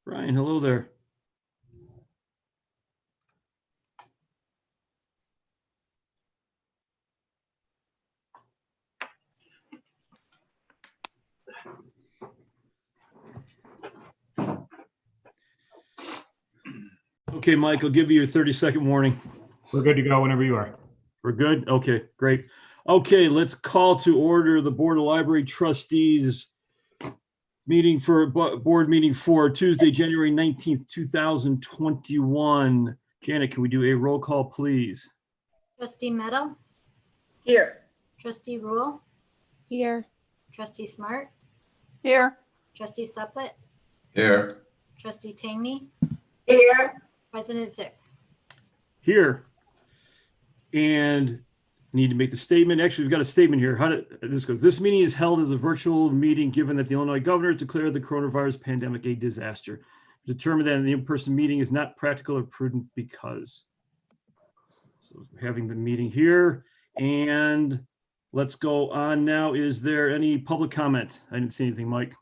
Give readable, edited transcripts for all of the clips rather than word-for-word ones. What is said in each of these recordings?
Brian, hello there. Okay, Mike, I'll give you your 30-second warning. We're good to go whenever you are. We're good? Okay, great. Okay, let's call to order the Board of Library Trustees meeting for board meeting for Tuesday, January 19th, 2021. Janet, can we do a roll call, please? Trustee Meadow? Here. Trustee Rule? Here. Trustee Smart? Here. Trustee Suplet? Here. Trustee Tangney? Here. President Zick? Here. And need to make the statement. Actually, we've got a statement here. How did this go? This meeting is held as a virtual meeting given that the Illinois governor declared the coronavirus pandemic a disaster. Determined that an in-person meeting is not practical or prudent because. So having the meeting here, and let's go on now. Is there any public comment? I didn't see anything, Mike.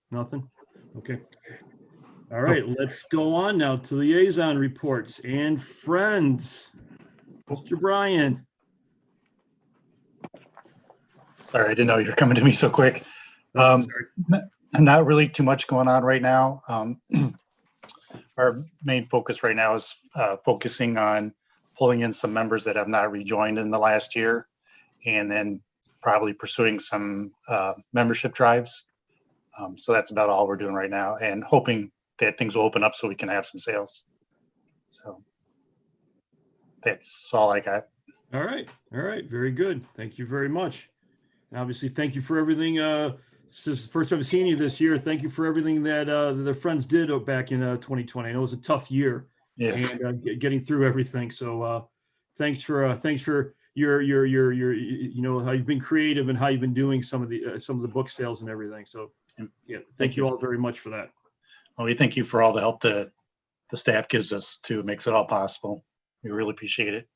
Nothing? Okay. All right, let's go on now to liaison reports and friends. Mr. Brian. Sorry, I didn't know you were coming to me so quick. Not really too much going on right now. Our main focus right now is focusing on pulling in some members that have not rejoined in the last year, and then probably pursuing some membership drives. So that's about all we're doing right now, and hoping that things will open up so we can have some sales. So that's all I got. All right. Very good. Thank you very much. And obviously, thank you for everything. This is the first time I've seen you this year. Thank you for everything that the friends did back in 2020. I know it was a tough year. Yes. And getting through everything. So thanks for your you know, how you've been creative and how you've been doing some of the book sales and everything. So yeah, thank you all very much for that. Well, we thank you for all the help the staff gives us too. It makes it all possible. We really appreciate it.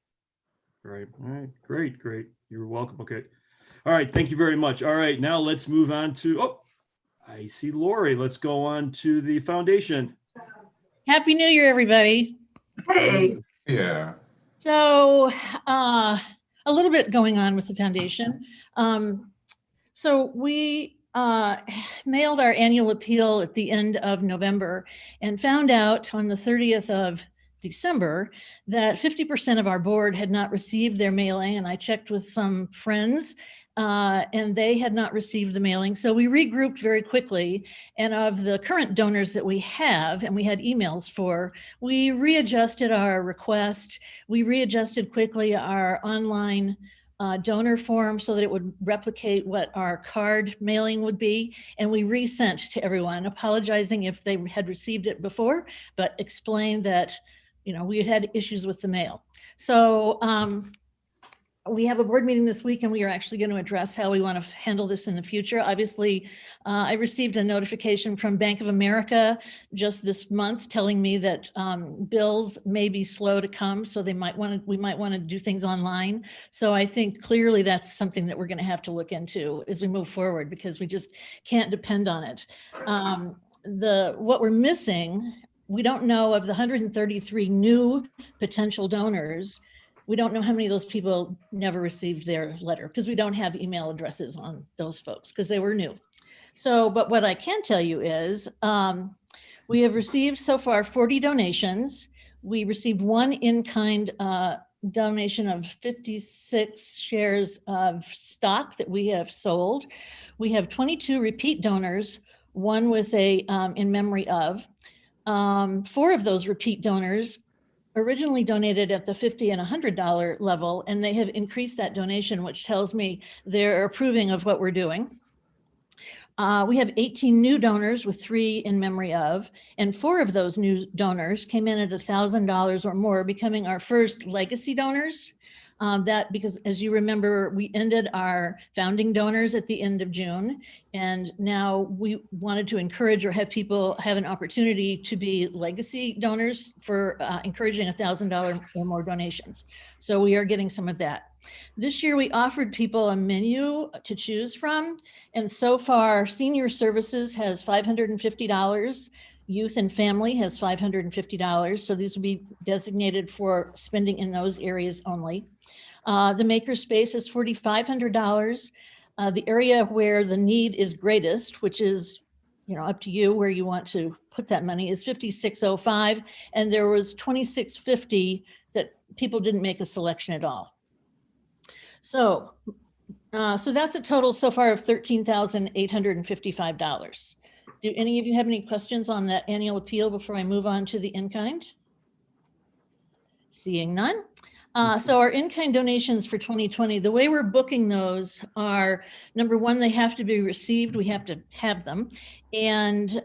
All right. Great. You're welcome. Okay. All right. Thank you very much. All right. Now let's move on to, I see Lori. Let's go on to the foundation. Happy New Year, everybody. Hey. Yeah. So a little bit going on with the foundation. So we mailed our annual appeal at the end of November and found out on the 30th of December that 50% of our board had not received their mailing. And I checked with some friends and they had not received the mailing. So we regrouped very quickly. And of the current donors that we have, and we had emails for, we readjusted our request. We readjusted quickly our online donor form so that it would replicate what our card mailing would be. And we resent to everyone, apologizing if they had received it before, but explained that, you know, we had issues with the mail. So we have a board meeting this week and we are actually going to address how we want to handle this in the future. Obviously, I received a notification from Bank of America just this month telling me that bills may be slow to come, so we might want to do things online. So I think clearly that's something that we're going to have to look into as we move forward, because we just can't depend on it. What we're missing, we don't know, of the 133 new potential donors, we don't know how many of those people never received their letter, because we don't have email addresses on those folks because they were new. So, but what I can tell you is we have received so far 40 donations. We received one in-kind donation of 56 shares of stock that we have sold. We have 22 repeat donors, one with a in memory of. 4 of those repeat donors originally donated at the $50 and $100 level, and they have increased that donation, which tells me they're approving of what we're doing. We have 18 new donors with 3 in memory of, and 4 of those new donors came in at $1,000 or more, becoming our first legacy donors. That because as you remember, we ended our founding donors at the end of June. And now we wanted to encourage or have people have an opportunity to be legacy donors for encouraging $1,000 or more donations. So we are getting some of that. This year we offered people a menu to choose from. And so far Senior Services has $550. Youth and Family has $550. So these will be designated for spending in those areas only. The Makerspace is $4,500. The area where the need is greatest, which is, up to you where you want to put that money, is $5,605. And there was $2,650 that people didn't make a selection at all. So that's a total so far of $13,855. Do any of you have any questions on that annual appeal before I move on to the in-kind? Seeing none. So our in-kind donations for 2020, the way we're booking those are, number one, they have to be received. We have to have them. And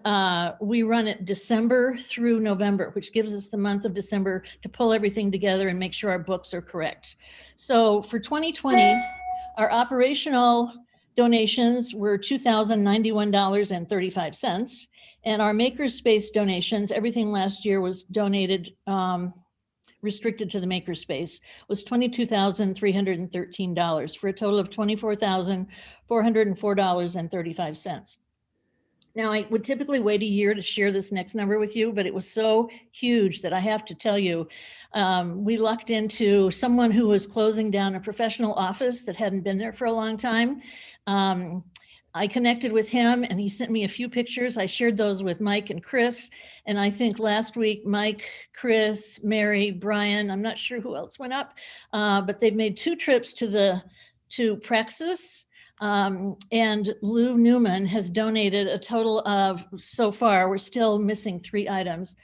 we run it December through November, which gives us the month of December to pull everything together and make sure our books are correct. So for 2020, our operational donations were $2,091.35. And our Makerspace donations, everything last year was donated, restricted to the Makerspace, was $22,313 for a total of $24,404.35. Now, I would typically wait a year to share this next number with you, but it was so huge that I have to tell you, we lucked into someone who was closing down a professional office that hadn't been there for a long time. I connected with him and he sent me a few pictures. I shared those with Mike and Chris. And I think last week, Mike, Chris, Mary, Brian, I'm not sure who else went up, but they've made 2 trips to Praxis. And Lou Newman has donated a total of, so far, we're still missing 3 items,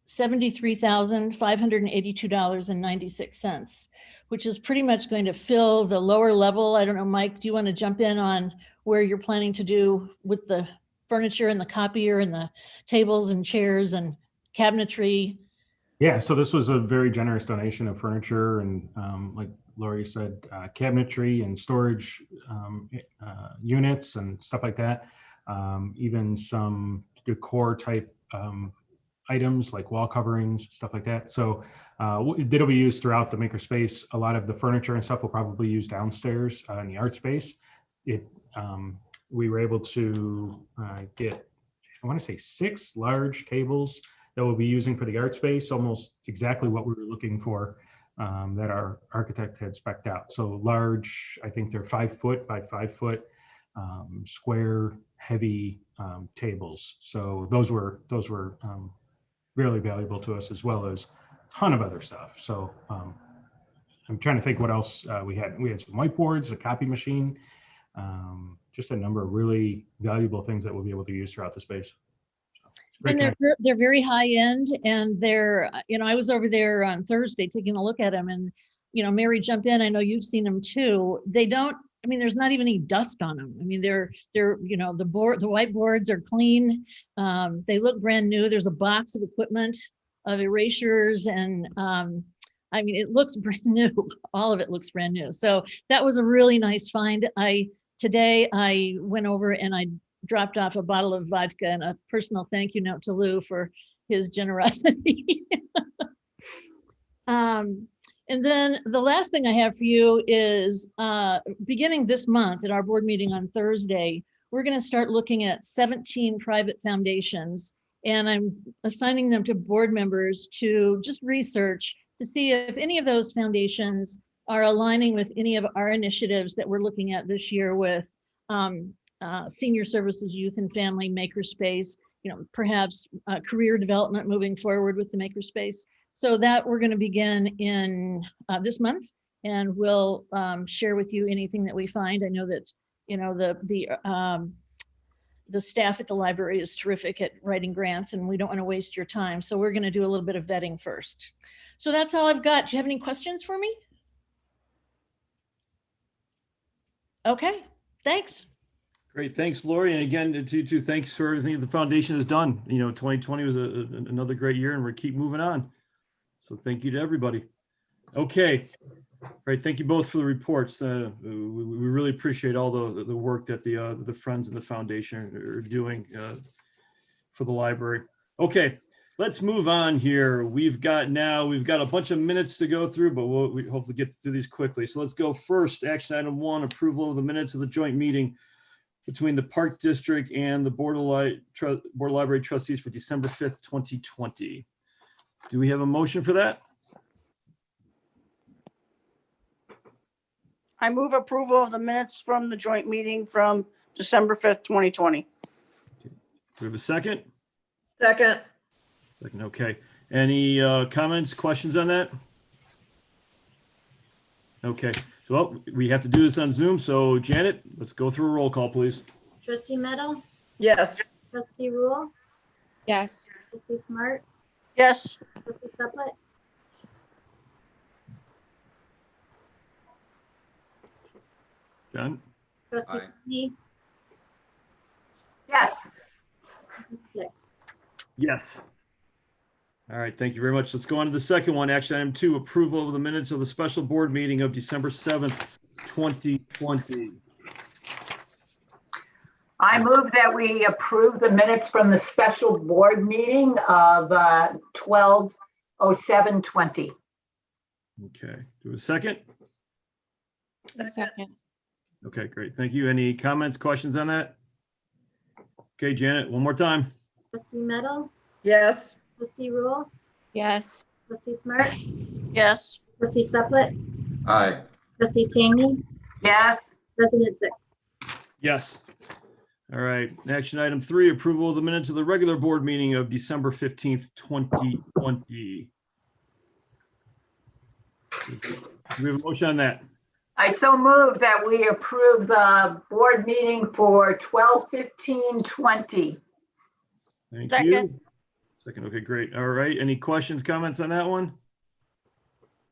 $73,582.96, which is pretty much going to fill the lower level. I don't know, Mike, do you want to jump in on where you're planning to do with the furniture and the copier and the tables and chairs and cabinetry? Yeah, so this was a very generous donation of furniture and like Lori said, cabinetry and storage units and stuff like that. Even some decor type items like wall coverings, stuff like that. So it'll be used throughout the Makerspace. A lot of the furniture and stuff will probably use downstairs in the art space. We were able to get, I want to say 6 large tables that we'll be using for the art space, almost exactly what we were looking for that our architect had spec'd out. So large, I think they're 5 foot by 5 foot square heavy tables. So those were really valuable to us, as well as a ton of other stuff. So I'm trying to think what else we had. We had some whiteboards, a copy machine, just a number of really valuable things that we'll be able to use throughout the space. And they're very high end, and they're, I was over there on Thursday taking a look at them, and, Mary, jump in. I know you've seen them too. They don't, there's not even any dust on them. they're, the whiteboards are clean. They look brand new. There's a box of equipment, of erasers, and it looks brand new. All of it looks brand new. So that was a really nice find. Today I went over and I dropped off a bottle of vodka and a personal thank you note to Lou for his generosity. And then the last thing I have for you is beginning this month at our board meeting on Thursday, we're going to start looking at 17 private foundations, and I'm assigning them to board members to just research to see if any of those foundations are aligning with any of our initiatives that we're looking at this year with Senior Services, Youth and Family, Makerspace, perhaps career development moving forward with the Makerspace. So that we're going to begin in this month, and we'll share with you anything that we find. I know that the staff at the library is terrific at writing grants, and we don't want to waste your time. So we're going to do a little bit of vetting first. So that's all I've got. Do you have any questions for me? Okay, thanks. Great, thanks, Lori. And again, to thanks for everything that the foundation has done. 2020 was another great year, and we're keep moving on. So thank you to everybody. Okay, Right, thank you both for the reports. We really appreciate all the work that the Friends and the Foundation are doing for the library. Okay, let's move on here. We've got a bunch of minutes to go through, but we hopefully get through these quickly. So let's go first. Action item 1, approval of the minutes of the joint meeting between the Park District and the Board of Library Trustees for December 5th, 2020. Do we have a motion for that? I move approval of the minutes from the joint meeting from December 5th, 2020. Do we have a second? Second. Second, okay. Any comments, questions on that? Okay, so well, we have to do this on Zoom. So Janet, let's go through a roll call, please. Trustee Meadow, Yes. trustee Rule, Yes. trustee Smart, Yes, trustee Suplet, John? trustee Aye. Tony, Yes. Yes. All right, thank you very much. Let's go on to the second one. Action item 2, approval of the minutes of the special board meeting of December 7th, 2020. I move that we approve the minutes from the special board meeting of 12/07/20. Okay, do we have a second? Second. Okay, great. Thank you. Any comments, questions on that? Okay, Janet, one more time. trustee Meadow, Yes. trustee Rule, Yes. trustee Smart, yes, trustee Suplet, Aye. trustee Tangney, Yes, president Zick. Yes. All right, action item 3, approval of the minutes of the regular board meeting of December 15th, 2020. Do we have a motion on that? I so move that we approve the board meeting for 12/15/20. Thank Second. you. Second, okay, great. All right, any questions, comments on that one?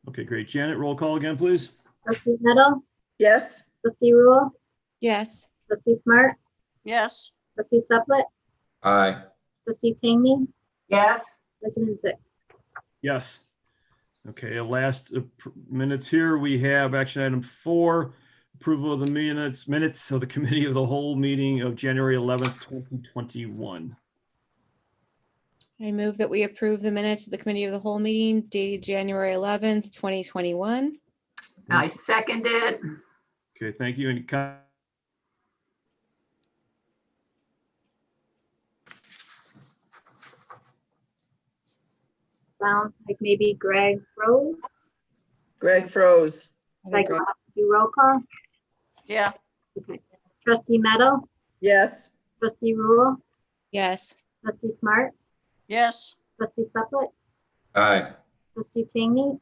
Okay, great. Janet, roll call again, please. Trustee Meadow, Yes. trustee Rule, Yes. trustee Smart, yes, trustee Suplet, Aye. trustee Tangney, Yes, president Zick. Yes. Okay, last minutes here, we have action item 4, approval of the minutes of the committee of the whole meeting of January 11th, 2021. I move that we approve the minutes of the committee of the whole meeting dated January 11th, 2021. I second it. Okay, thank you. Any Sounds like maybe Greg froze. Greg froze. Like, we'll have to do roll call. yeah, Okay. Trustee Meadow, Yes. trustee Rule, Yes. trustee Smart, yes, trustee Suplet, Aye. trustee Tangney,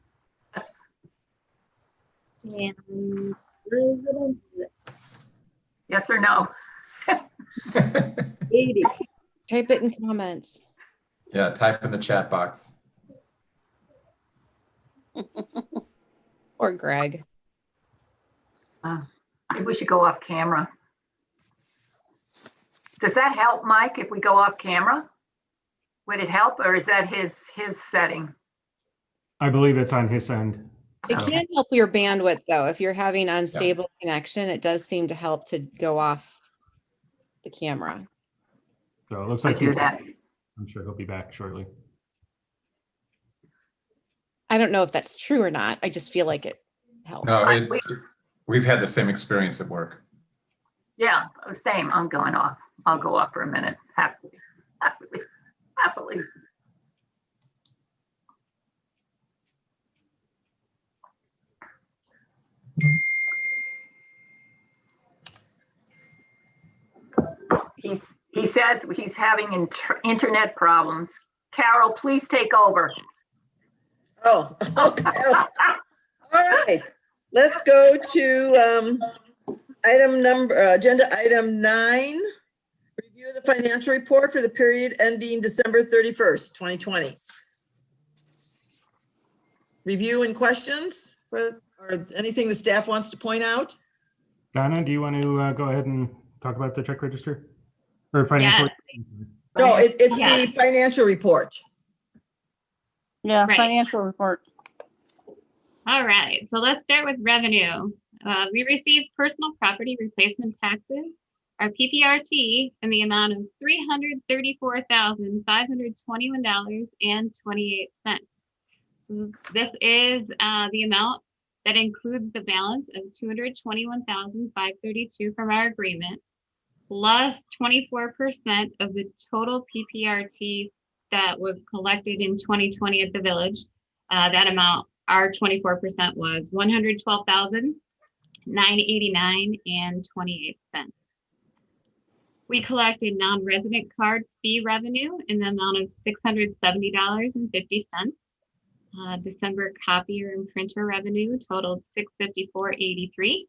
Yes. and president Zick. Yes or no? 80. Type it in comments. Yeah, type in the chat box. Or Greg. Maybe we should go off camera. Does that help, Mike, if we go off camera? Would it help, or is that his setting? I believe it's on his end. It So- can help your bandwidth though. If you're having unstable connection, it does seem to help to go off the camera. So it looks I like do that. I'm sure he'll be back shortly. I don't know if that's true or not. I just feel like it helps. No, Fine. we've had the same experience at work. Yeah, same. I'm going off. I'll go off for a minute. Happily. He says he's having internet problems. Carol, please take over. Oh, okay. All right. Let's go to agenda item 9. Review the financial report for the period ending December 31st, 2020. Review and questions or anything the staff wants to point out? Donna, do you want to go ahead and talk about the check register? Or financial? No, it's Yeah. the financial report. yeah, Right. financial report. All right, so let's start with revenue. We received personal property replacement taxes, our PPRT, in the amount of $334,521.28. So this is the amount that includes the balance of $221,532 from our agreement, plus 24% of the total PPRT that was collected in 2020 at the village. That amount, our 24% was $112,989.28. We collected non-resident card fee revenue in the amount of $670.50. December copier and printer revenue totaled $654.83.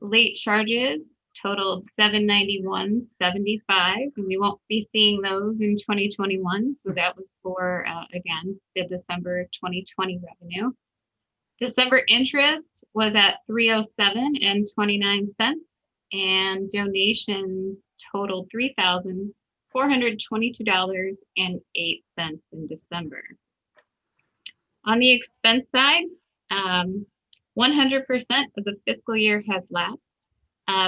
Late charges totaled $791.75, and we won't be seeing those in 2021. So that was for, again, the December 2020 revenue. December interest was at $307.29, and donations totaled $3,422.08 in December. On the expense side, 100% of the fiscal year has lapsed.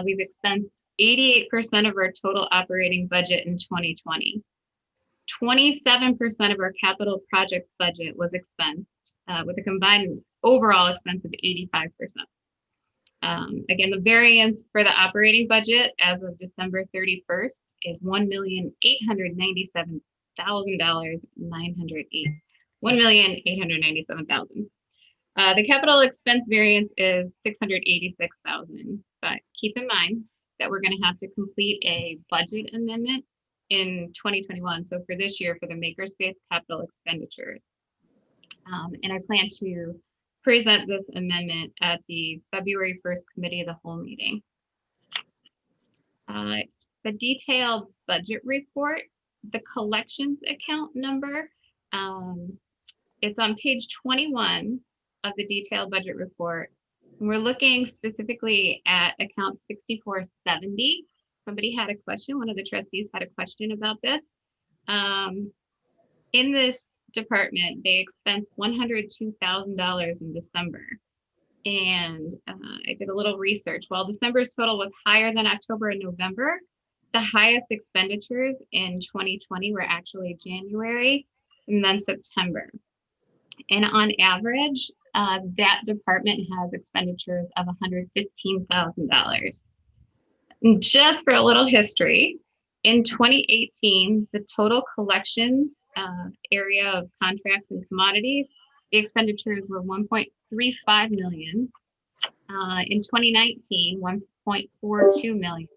We've expensed 88% of our total operating budget in 2020. 27% of our capital projects budget was expensed, with a combined overall expense of 85%. Again, the variance for the operating budget as of December 31st is $1,897,908. The capital expense variance is $686,000, but keep in mind that we're going to have to complete a budget amendment in 2021. So for this year, for the makerspace capital expenditures. And I plan to present this amendment at the February 1st Committee of the Whole meeting. The detailed budget report, the collections account number, it's on page 21 of the detailed budget report. And we're looking specifically at account 6470. Somebody had a question, one of the trustees had a question about this. In this department, they expensed $102,000 in December. And I did a little research. While December's total was higher than October and November, the highest expenditures in 2020 were actually January and then September. And on average, that department has expenditures of $115,000. Just for a little history, in 2018, the total collections area of contracts and commodities, the expenditures were $1.35 million. In 2019, $1.42 million.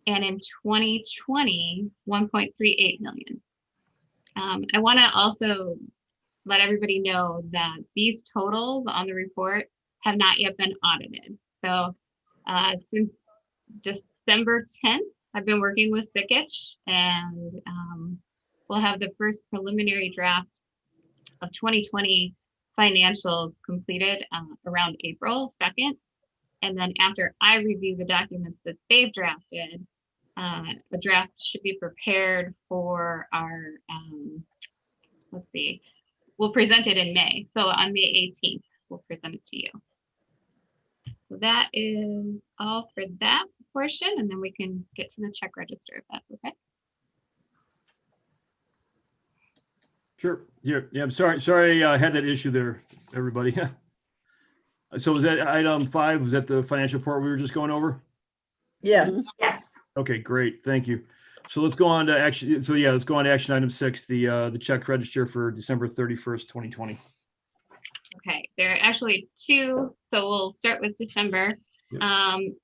And in 2020, $1.38 million. I want to also let everybody know that these totals on the report have not yet been audited. So since December 10th, I've been working with Sikich, and we'll have the first preliminary draft of 2020 financials completed around April 2nd. And then after I review the documents that they've drafted, the draft should be prepared for our, let's see, we'll present it in May. So on May 18th, we'll present it to you. So that is all for that portion, and then we can get to the check register if that's okay. Sure. Yeah, I'm sorry I had that issue there, everybody. So was that item 5? Was that the financial report we were just going over? Yes. Yes. Okay, great. Thank you. So let's go on to action. So yeah, let's go on to action item 6, the check register for December 31st, 2020. Okay, there are actually 2, so we'll start with December. Yep.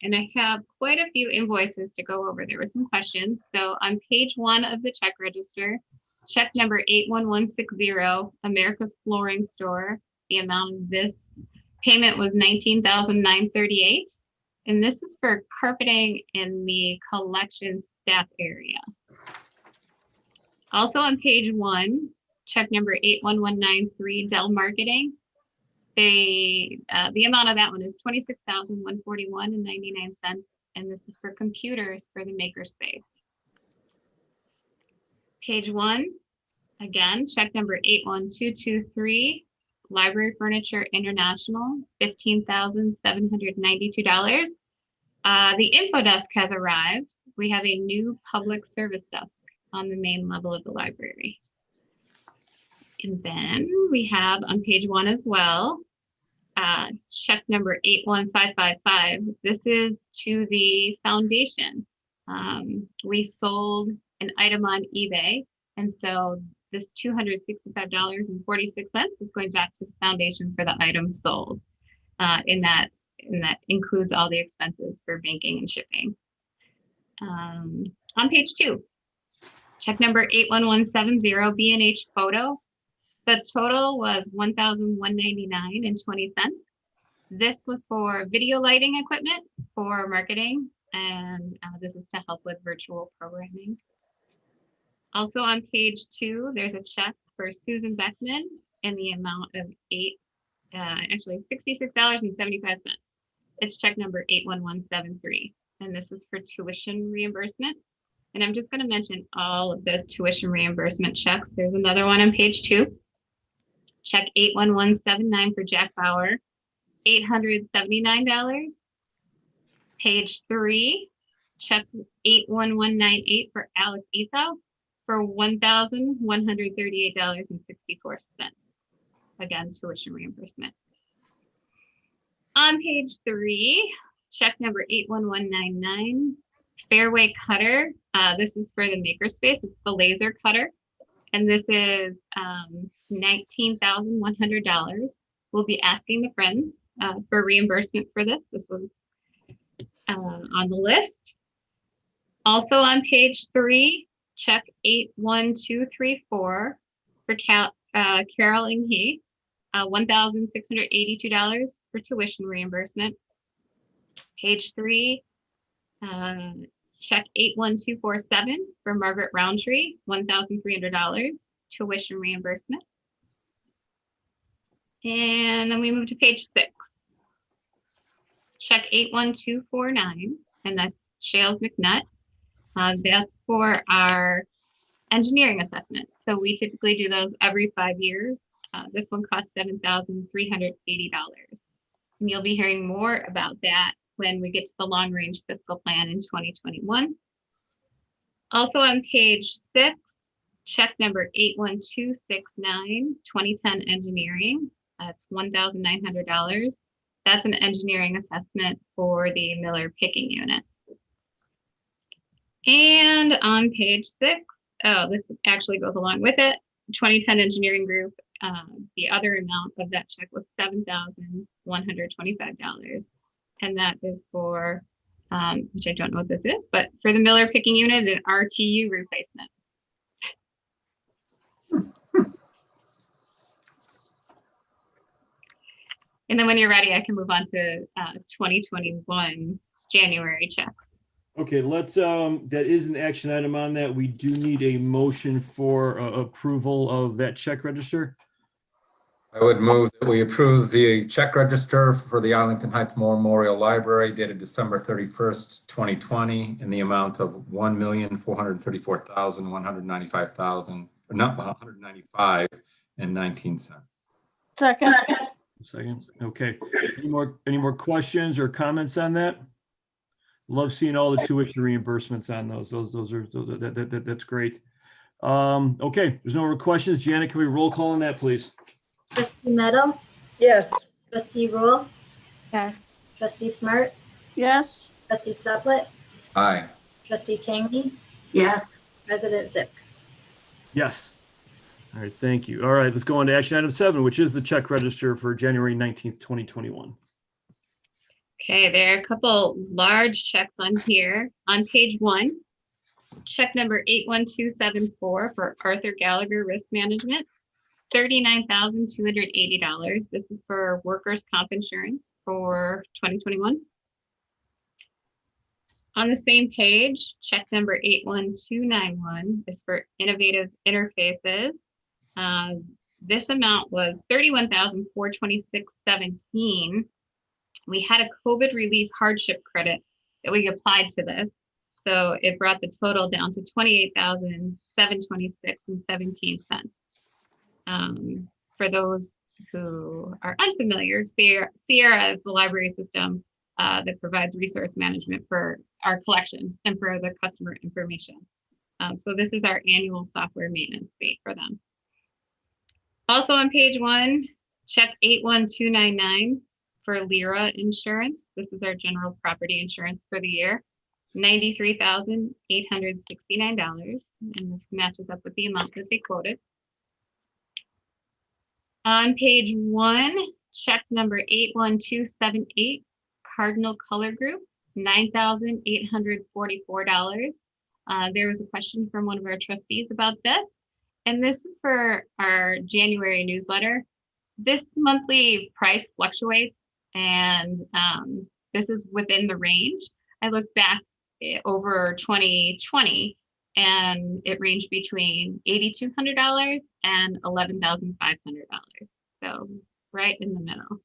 And I have quite a few invoices to go over. There were some questions. So on page 1 of the check register, check number 81160, America's Flooring Store. The amount of this payment was $19,938. And this is for carpeting in the collection staff area. Also on page 1, check number 81193, Dell Marketing. The amount of that one is $26,141.99, and this is for computers for the makerspace. Page 1, again, check number 81223, Library Furniture International, $15,792. The info desk has arrived. We have a new public service desk on the main level of the library. And then we have on page 1 as well, check number 81555. This is to the foundation. We sold an item on eBay, and so this $265.46 is going back to the foundation for the item sold. And that includes all the expenses for banking and shipping. On page 2, check number 81170, B&H Photo. The total was $1,199.20. This was for video lighting equipment for marketing, and this is to help with virtual programming. Also on page 2, there's a check for Susan Beckman in the amount of $66.75. It's check number 81173, and this is for tuition reimbursement. And I'm just going to mention all of the tuition reimbursement checks. There's another one on page 2. Check 81179 for Jack Bauer, $879. Page 3, check 81198 for Alex Esau for $1,138.64. Again, tuition reimbursement. On page 3, check number 81199, Fairway Cutter. This is for the makerspace. It's the laser cutter. And this is $19,100. We'll be asking the friends for reimbursement for this. This was on the list. Also on page 3, check 81234 for Carol He, $1,682 for tuition reimbursement. Page 3, check 81247 for Margaret Roundtree, $1,300 tuition reimbursement. And then we move to page 6. Check 81249, and that's Shales McNutt. That's for our engineering assessment. So we typically do those every 5 years. This one costs $7,380. And you'll be hearing more about that when we get to the long range fiscal plan in 2021. Also on page 6, check number 81269, 2010 engineering. That's $1,900. That's an engineering assessment for the Miller picking unit. And on page 6, this actually goes along with it, 2010 engineering group. The other amount of that check was $7,125. And that is for, which I don't know what this is, but for the Miller picking unit, an RTU replacement. And then when you're ready, I can move on to 2021 January checks. Okay, let's, that is an action item on that. We do need a motion for approval of that check register. I would move that we approve the check register for the Arlington Heights Memorial Library dated December 31st, 2020 in the amount of $1,434,195.19. Second. Second, okay. Any more questions or comments on that? Love seeing all the tuition reimbursements on those. That's great. Okay, there's no more questions. Janet, can we roll call on that, please? Trustee Meadow, Yes. Trustee Rule, Yes. Trustee Smart, Yes. Trustee Suplet, Aye. Trustee Tangney, yes, President Zick. Yes. All right, thank you. All right, let's go on to action item 7, which is the check register for January 19th, 2021. Okay, there are a couple large checks on here. On page 1, check number 81274 for Arthur Gallagher Risk Management, $39,280. This is for workers' comp insurance for 2021. On the same page, check number 81291 is for Innovative Interfaces. This amount was $31,426.17. We had a COVID relief hardship credit that we applied to this. So it brought the total down to $28,726.17. For those who are unfamiliar, Sierra is the library system that provides resource management for our collection and for the customer information. So this is our annual software maintenance fee for them. Also on page 1, check 81299 for Lyra Insurance. This is our general property insurance for the year, $93,869, and this matches up with the amount that they quoted. On page 1, check number 81278, Cardinal Color Group, $9,844. There was a question from one of our trustees about this, and this is for our January newsletter. This monthly price fluctuates, and this is within the range. I looked back over 2020, and it ranged between $8,200 and $11,500. So right in the middle.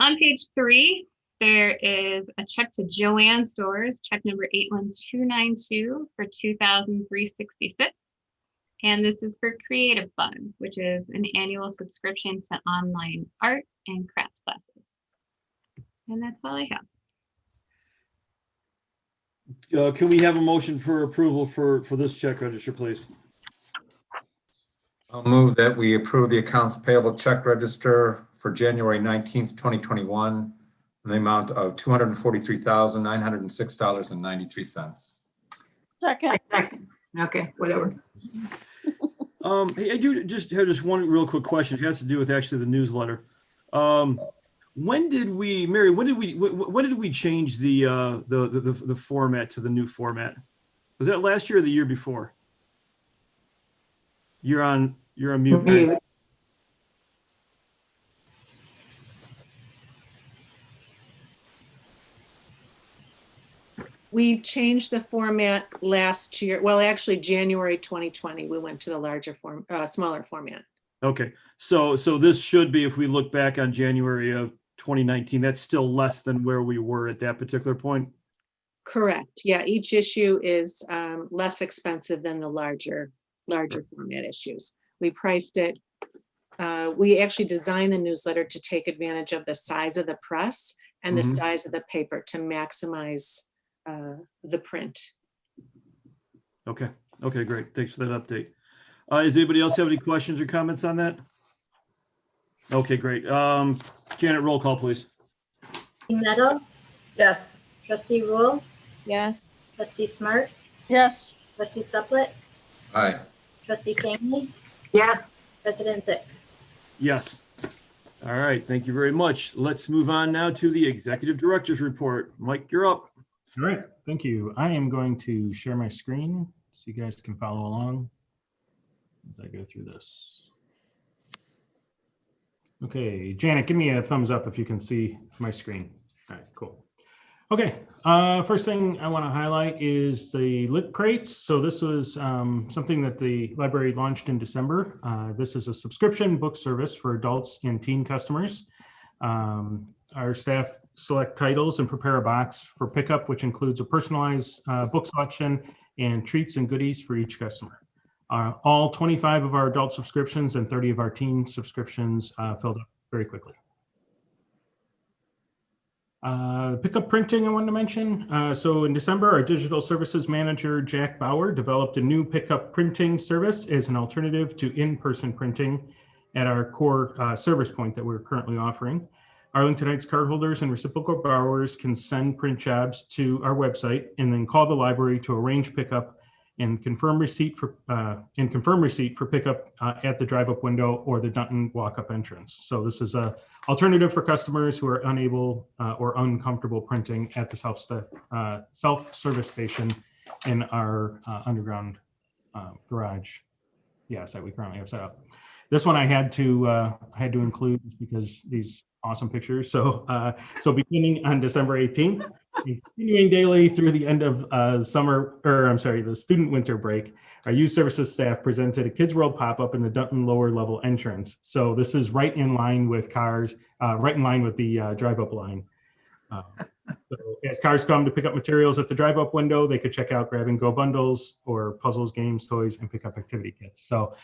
On page 3, there is a check to Joanne Stores, check number 81292 for $2,366. And this is for Creative Fund, which is an annual subscription to online art and craft classes. And that's all I have. Can we have a motion for approval for this check register, please? I'll move that we approve the accounts payable check register for January 19th, 2021, in the amount of $243,906.93. Second. Second. Okay, whatever. Hey, I do just have just one real quick question. It has to do with actually the newsletter. When did we, Mary? When did we change the format to the new format? Was that last year or the year before? You're on mute. Mary. We changed the format last year. Well, actually, January 2020, we went to the larger smaller format. Okay, so this should be, if we look back on January of 2019, that's still less than where we were at that particular point. Correct. Yeah, each issue is less expensive than the larger format issues. We priced it. We actually designed the newsletter to take advantage of the size of the press and the size of the paper to maximize the print. Okay, great. Thanks for that update. Does anybody else have any questions or comments on that? Okay, great. Janet, roll call, please. Trustee Meadow, Yes. Trustee Rule, Yes. Trustee Smart, Yes. Trustee Suplet, Aye. Trustee King, Yes, President Thick. Yes. All right, thank you very much. Let's move on now to the Executive Director's Report. Mike, you're up. All right, thank you. I am going to share my screen so you guys can follow along as I go through this. Okay, Janet, give me a thumbs up if you can see my screen. All right, cool. Okay, first thing I want to highlight is the lit crates. So this was something that the library launched in December. This is a subscription book service for adults and teen customers. Our staff select titles and prepare a box for pickup, which includes a personalized book selection and treats and goodies for each customer. All 25 of our adult subscriptions and 30 of our teen subscriptions filled up very quickly. Pickup printing I wanted to mention. So in December, our digital services manager, Jack Bauer, developed a new pickup printing service as an alternative to in-person printing at our core service point that we're currently offering. Arlingtonites cardholders and reciprocal borrowers can send print jobs to our website and then call the library to arrange pickup and confirm receipt for pickup at the drive-up window or the Dunton walk-up entrance. So this is a alternative for customers who are unable or uncomfortable printing at the self-service station in our underground garage, that we currently have set up. This one I had to include because these awesome pictures. So beginning on December 18th, continuing daily through the end of the student winter break, our youth services staff presented a Kids World pop-up in the Dunton lower level entrance. So this is right in line with cars, right in line with the drive-up line. So as cars come to pick up materials at the drive-up window, they could check out grab-and-go bundles or puzzles, games, toys, and pick up activity kits. So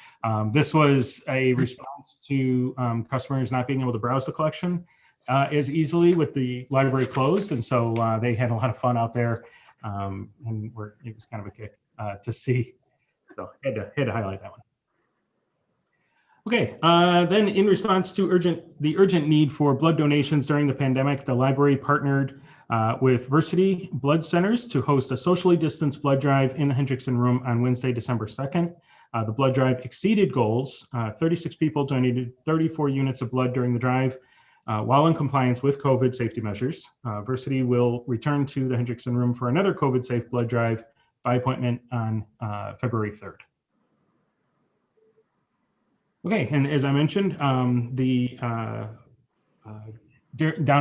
this was a response to customers not being able to browse the collection as easily with the library closed. And so they had a lot of fun out there, and it was kind of a kick to see. So had to highlight that one. Okay, then in response to the urgent need for blood donations during the pandemic, the library partnered with Versity Blood Centers to host a socially distanced blood drive in the Hendrickson Room on Wednesday, December 2nd. The blood drive exceeded goals. 36 people donated 34 units of blood during the drive while in compliance with COVID safety measures. Versity will return to the Hendrickson Room for another COVID-safe blood drive by appointment on February 3rd. Okay, and as I mentioned, down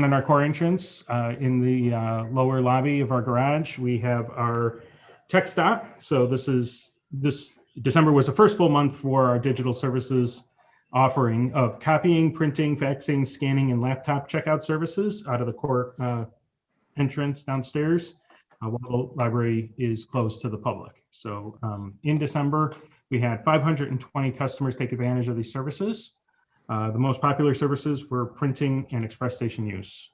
in our core entrance, in the lower lobby of our garage, we have our tech stop. So this December was the first full month for our digital services offering of copying, printing, faxing, scanning, and laptop checkout services out of the core entrance downstairs while the library is closed to the public. So in December, we had 520 customers take advantage of these services. The most popular services were printing and express station use,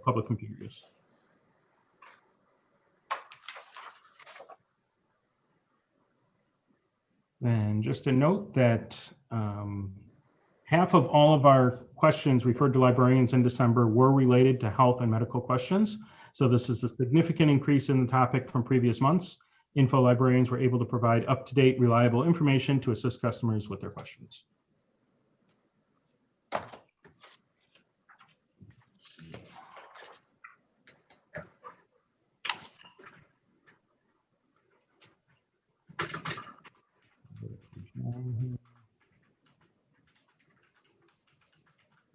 public computer use. And just a note that half of all of our questions referred to librarians in December were related to health and medical questions. So this is a significant increase in the topic from previous months. Info librarians were able to provide up-to-date, reliable information to assist customers with their questions.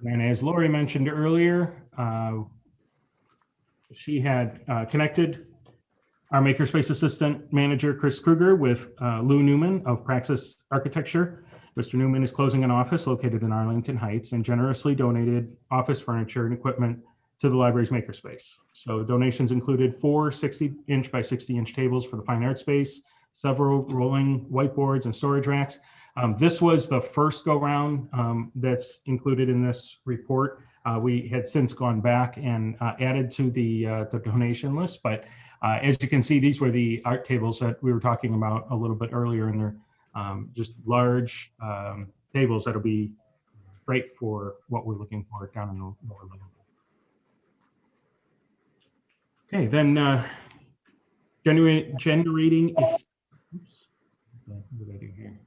And as Lori mentioned earlier, she had connected our Makerspace Assistant Manager, Chris Kruger, with Lou Newman of Praxis Architecture. Mr. Newman is closing an office located in Arlington Heights and generously donated office furniture and equipment to the library's Makerspace. So donations included 4 60-inch by 60-inch tables for the fine art space, several rolling whiteboards and storage racks. This was the first go-round that's included in this report. We had since gone back and added to the donation list, but as you can see, these were the art tables that we were talking about a little bit earlier, and they're just large tables that'll be great for what we're looking for down in the lower level. Okay, then generating. Oops, what did I do here?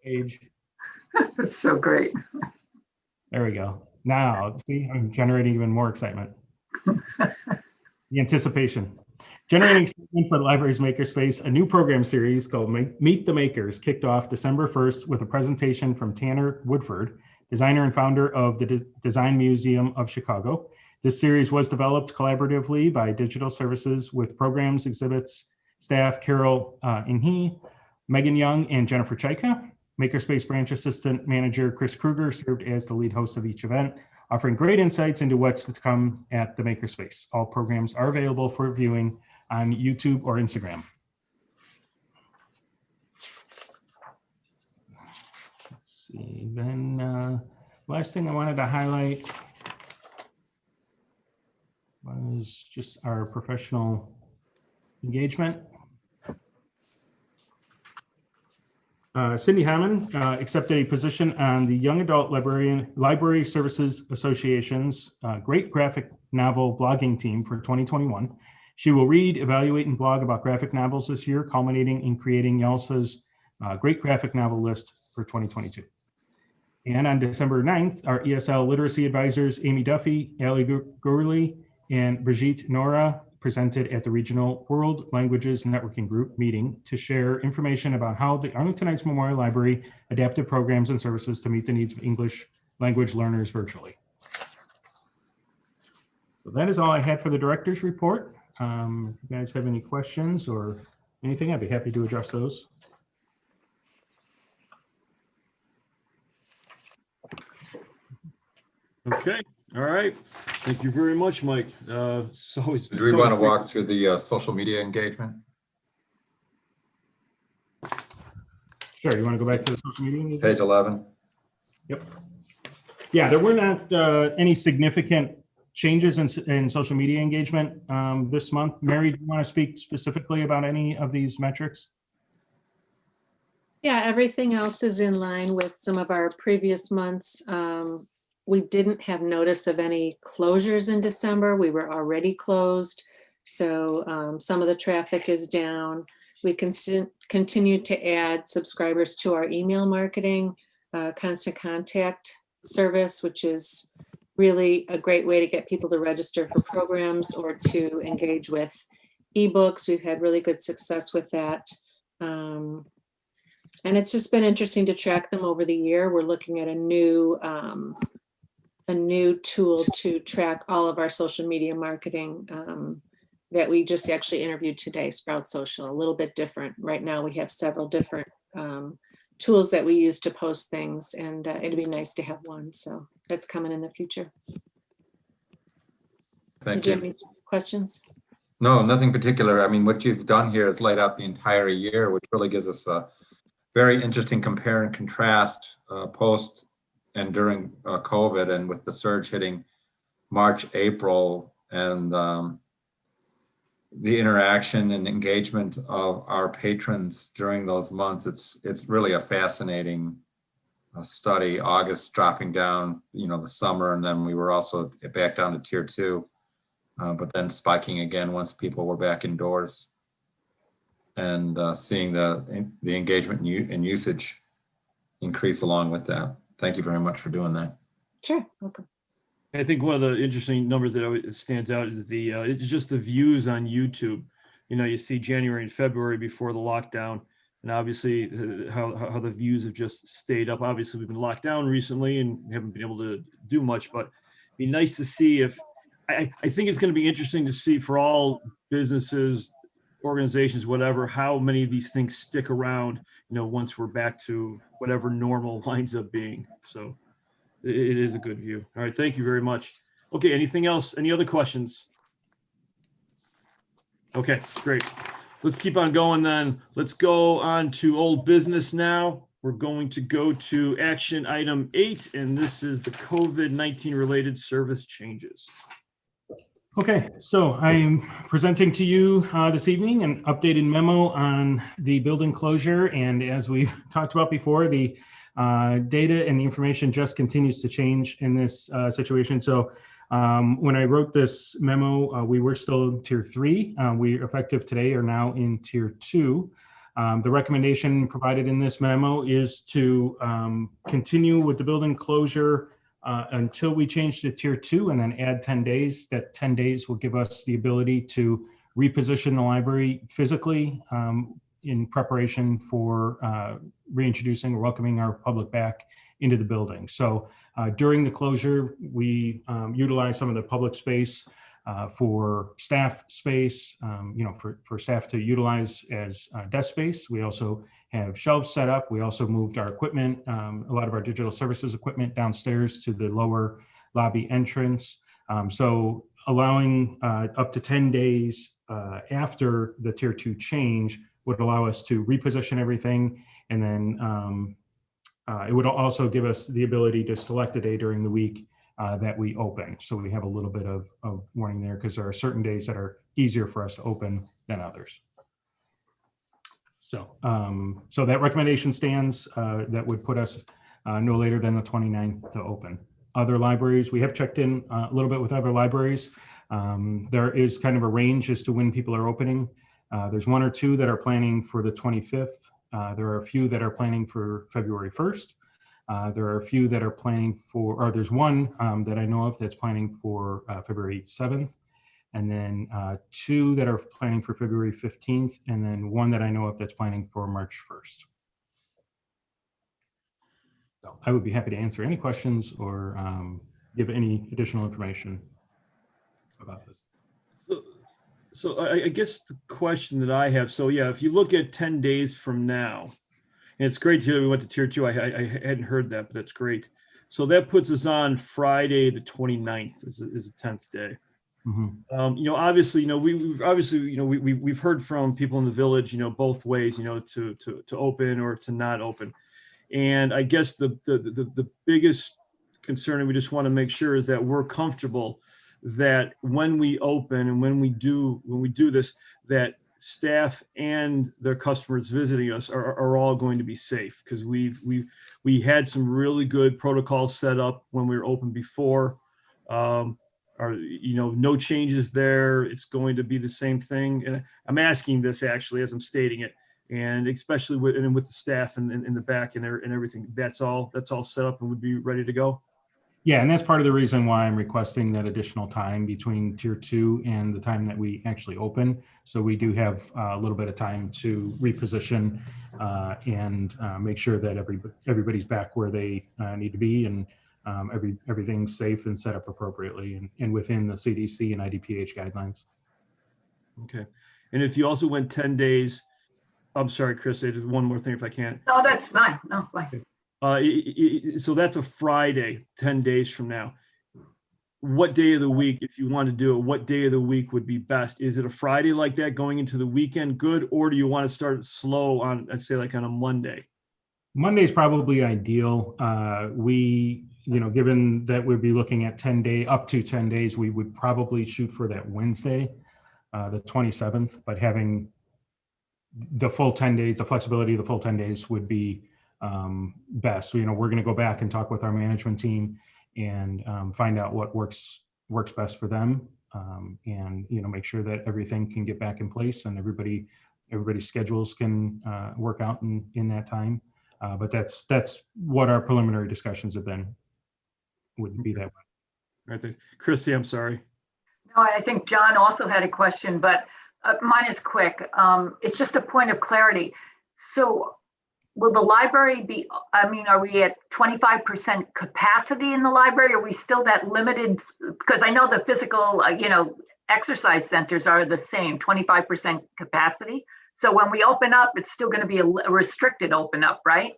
Page. That's so great. There we go. Now, see, I'm generating even more excitement. The anticipation. Generating excitement for the library's Makerspace, a new program series called Meet the Makers kicked off December 1st with a presentation from Tanner Woodford, designer and founder of the Design Museum of Chicago. This series was developed collaboratively by Digital Services with programs, exhibits, staff Carol Inhe, Megan Young, and Jennifer Chaika. Makerspace Branch Assistant Manager Chris Kruger served as the lead host of each event, offering great insights into what's to come at the Makerspace. All programs are available for viewing on YouTube or Instagram. Let's see, then last thing I wanted to highlight was just our professional engagement. Cindy Hahman accepted a position on the Young Adult Library Services Association's Great Graphic Novel blogging team for 2021. She will read, evaluate, and blog about graphic novels this year, culminating in creating YALSA's Great Graphic Novel list for 2022. And on December 9th, our ESL literacy advisors, Amy Duffy, Ali Gurley, and Brigitte Nora presented at the Regional World Languages Networking Group meeting to share information about how the Arlington Heights Memorial Library adapted programs and services to meet the needs of English language learners virtually. So that is all I had for the director's report. If you guys have any questions or anything, I'd be happy to address those. Okay, all right. Thank you very much, Mike. Do we want to walk through the social media engagement? Sure, you want to go back to the social media? engagement? Page 11. Yep. Yeah, there were not any significant changes in social media engagement this month. Mary, do you want to speak specifically about any of these metrics? Yeah, everything else is in line with some of our previous months. We didn't have notice of any closures in December. We were already closed. So some of the traffic is down. We continue to add subscribers to our email marketing, constant contact service, which is really a great way to get people to register for programs or to engage with ebooks. We've had really good success with that. And it's just been interesting to track them over the year. We're looking at a new tool to track all of our social media marketing that we just actually interviewed today, Sprout Social, a little bit different. Right now we have several different tools that we use to post things, and it'd be nice to have one. So that's coming in the future. Thank Did you you. have any questions? No, nothing particular. I mean, what you've done here is laid out the entire year, which really gives us a very interesting compare and contrast post and during COVID, and with the surge hitting March, April, and the interaction and engagement of our patrons during those months. It's really a fascinating study. August dropping down, the summer, and then we were also back down to tier 2, but then spiking again once people were back indoors, and seeing the engagement and usage increase along with that. Thank you very much for doing that. Sure, welcome. I think one of the interesting numbers that always stands out is it's just the views on YouTube. You see January and February before the lockdown, and obviously how the views have just stayed up. Obviously, we've been locked down recently and haven't been able to do much, but it'd be nice to see if I think it's going to be interesting to see for all businesses, organizations, whatever, how many of these things stick around, once we're back to whatever normal winds up being. So it is a good view. All right, thank you very much. Okay, anything else? Any other questions? Okay, great. Let's keep on going then. Let's go on to old business now. We're going to go to action item 8, and this is the COVID-19 related service changes. Okay, so I'm presenting to you this evening an updated memo on the building closure. And as we've talked about before, the data and the information just continues to change in this situation. So when I wrote this memo, we were still in tier 3. We effective today are now in tier 2. The recommendation provided in this memo is to continue with the building closure until we change to tier 2, and then add 10 days. That 10 days will give us the ability to reposition the library physically in preparation for reintroducing or welcoming our public back into the building. So during the closure, we utilize some of the public space for staff space, for staff to utilize as desk space. We also have shelves set up. We also moved our equipment, a lot of our digital services equipment downstairs to the lower lobby entrance. So allowing up to 10 days after the tier 2 change would allow us to reposition everything. And then it would also give us the ability to select a day during the week that we open. So we have a little bit of warning there, because there are certain days that are easier for us to open than others. So, so that recommendation stands. That would put us no later than the 29th to open. Other libraries, we have checked in a little bit with other libraries. There is kind of a range as to when people are opening. There's 1 or 2 that are planning for the 25th. There are a few that are planning for February 1st. There are a few that are planning for, or there's one that I know of that's planning for February 7th. And then 2 that are planning for February 15th, and then 1 that I know of that's planning for March 1st. So I would be happy to answer any questions or give any additional information about this. So I guess the question that I have, so yeah, if you look at 10 days from now, and it's great to hear we went to tier 2. I hadn't heard that, but that's great. So that puts us on Friday, the 29th is the 10th day. Obviously, we've heard from people in the village, both ways, to open or to not open. And I guess the biggest concern, and we just want to make sure, is that we're comfortable that when we open and when we do this, that staff and their customers visiting us are all going to be safe, because we had some really good protocols set up when we were open before. No changes there. It's going to be the same thing. And I'm asking this actually as I'm stating it, and especially with the staff and in the back and everything. That's all set up and would be ready to go. Yeah, and that's part of the reason why I'm requesting that additional time between tier 2 and the time that we actually open. So we do have a little bit of time to reposition and make sure that everybody's back where they need to be, and everything's safe and set up appropriately and within the CDC and IDPH guidelines. Okay. And if you also went 10 days, I'm sorry, Chris, I did one more thing if I can. No, that's fine. No, fine. So that's a Friday, 10 days from now. What day of the week, if you want to do it, what day of the week would be best? Is it a Friday like that going into the weekend good, or do you want to start slow on, let's say, like on a Monday? Monday is probably ideal. Given that we'd be looking at up to 10 days, we would probably shoot for that Wednesday, the 27th, but having the full 10 days, the flexibility of the full 10 days would be best. We're going to go back and talk with our management team and find out what works best for them, and make sure that everything can get back in place and everybody's schedules can work out in that time. But that's what our preliminary discussions have been. Would be that way. All right, thanks. Chrissy, I'm sorry. No, I think John also had a question, but mine is quick. It's just a point of clarity. So will the library be, are we at 25% capacity in the library? Are we still that limited? Because I know the physical, exercise centers are the same, 25% capacity. So when we open up, it's still going to be a restricted open up, right?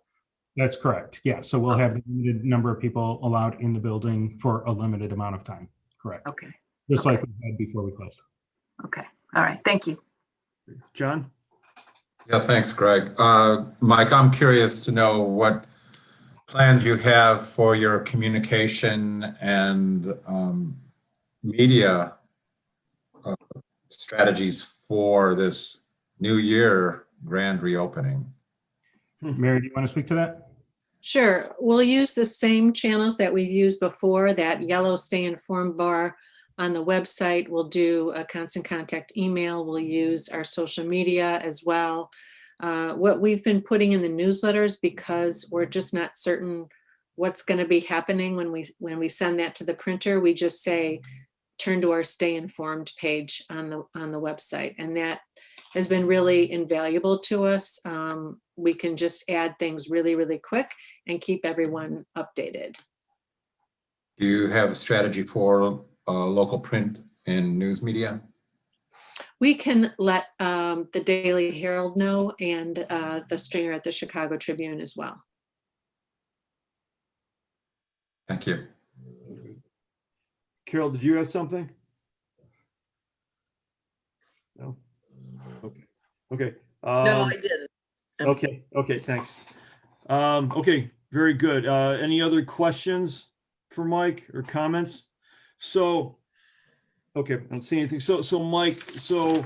That's correct. Yeah. So we'll have a limited number of people allowed in the building for a limited amount of time. Correct. Okay. Just like we had before we closed. Okay. All right. Thank you. John? Yeah, thanks, Greg. Mike, I'm curious to know what plans you have for your communication and media strategies for this new year grand reopening. Mary, do you want to speak to that? Sure. We'll use the same channels that we've used before, that yellow Stay Informed bar on the website. We'll do a constant contact email. We'll use our social media as well. What we've been putting in the newsletters, because we're just not certain what's going to be happening when we send that to the printer, we just say, turn to our Stay Informed page on the website. And that has been really invaluable to us. We can just add things really, really quick and keep everyone updated. Do you have a strategy for local print and news media? We can let the Daily Herald know, and the Stringer at the Chicago Tribune as well. Thank you. Carol, did you have something? No? Okay. No, I didn't. Okay, thanks. Okay, very good. Any other questions for Mike or comments? So, okay, I don't see anything. So Mike, so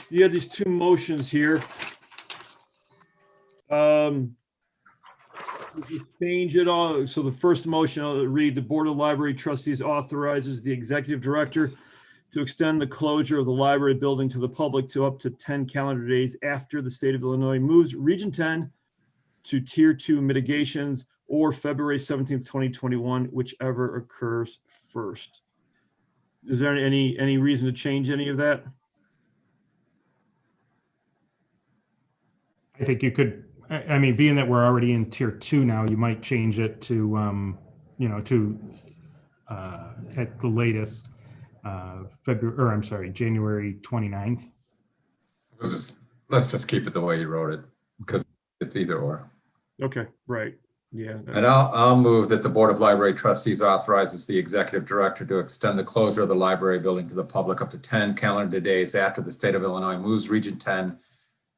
you have these two motions here. Change it all. So the first motion, I'll read: the Board of Library Trustees authorizes the Executive Director to extend the closure of the library building to the public to up to 10 calendar days after the state of Illinois moves Region 10 to Tier 2 mitigations, or February 17th, 2021, whichever occurs first. Is there any reason to change any of that? I think you could, being that we're already in Tier 2 now, you might change it to, at the latest, January 29th. Let's just keep it the way you wrote it, because it's either or. Okay, right. Yeah. And I'll move that the Board of Library Trustees authorizes the executive director to extend the closure of the library building to the public up to 10 calendar days after the state of Illinois moves Region 10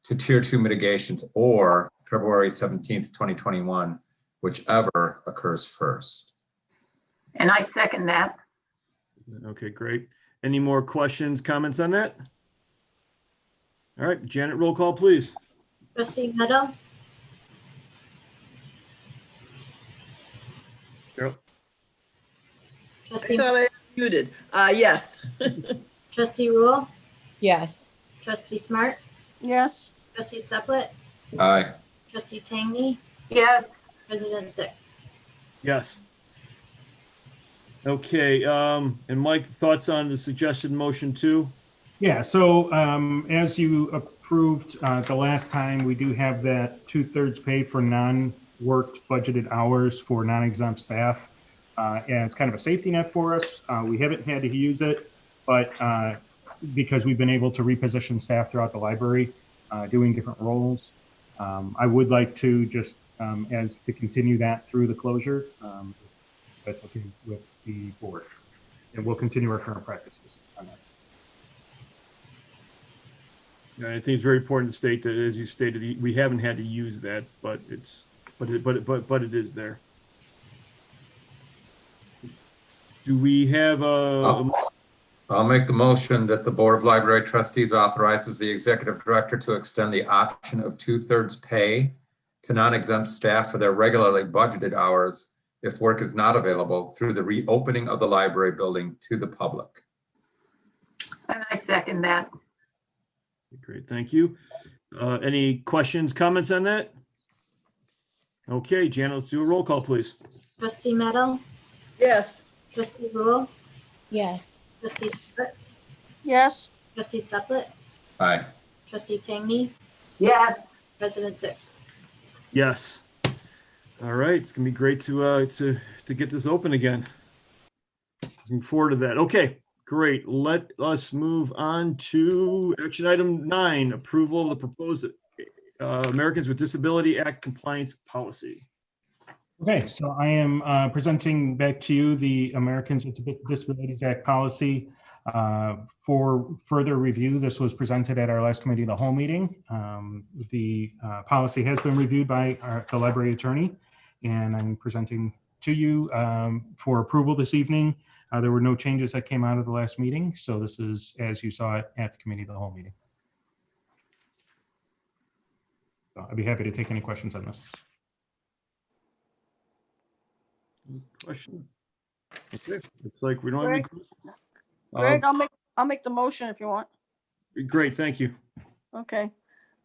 to Tier 2 mitigations or February 17th, 2021, whichever occurs first. And I second that. Okay, great. Any more questions, comments on that? All right, Janet, roll call, please. Trustee Meadow, Carol? I trustee, thought I muted. Yes. trustee Rule, Yes. trustee Smart, Yes. trustee Suplet, Aye. trustee Tangney, Yes. president Zick. Yes. Okay, and Mike, thoughts on the suggested motion too? Yeah, so as you approved the last time, we do have that 2/3 pay for non-worked budgeted hours for non-exempt staff as kind of a safety net for us. We haven't had to use it, but because we've been able to reposition staff throughout the library doing different roles. I would like to just as to continue that through the closure. That's okay with the board. And we'll continue our current practices on that. Yeah, I think it's very important to state that, as you stated, we haven't had to use that, but it is there. Do we have a? I'll make the motion that the Board of Library Trustees authorizes the executive director to extend the option of 2/3 pay to non-exempt staff for their regularly budgeted hours if work is not available through the reopening of the library building to the public. And I second that. Great, thank you. Any questions, comments on that? Okay, Janet, let's do a roll call, please. Trustee Meadow, Yes. trustee Rule, Yes. trustee Smart, Yes. trustee Suplet, Aye. trustee Tangney, Yes. president Zick. Yes. All right, it's gonna be great to get this open again. Looking forward to that. Okay, great. Let us move on to action item 9, approval of the proposed Americans with Disability Act compliance policy. Okay, so I am presenting back to you the Americans with Disabilities Act policy for further review. This was presented at our last committee of the whole meeting. The policy has been reviewed by the library attorney, and I'm presenting to you for approval this evening. There were no changes that came out of the last meeting, so this is as you saw it at the committee of the whole meeting. So I'd be happy to take any questions on this. Question? Okay, looks like we don't have any. Greg, I'll make the motion if you want. Great, thank you. Okay.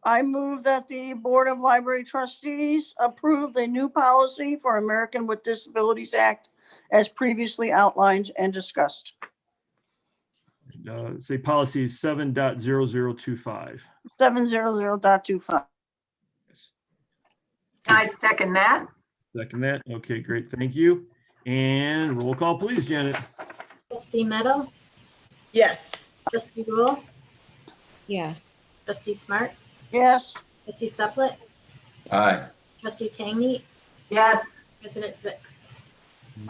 I move that the Board of Library Trustees approve the new policy for American with Disabilities Act as previously outlined and discussed. Say policy 7.0025. 700.25. I second that. Second that. Okay, great. Thank you. And roll call, please, Janet. Trustee Meadow, Yes. trustee Rule, Yes. trustee Smart, Yes. trustee Suplet, Aye. trustee Tangney, Yes. president Zick.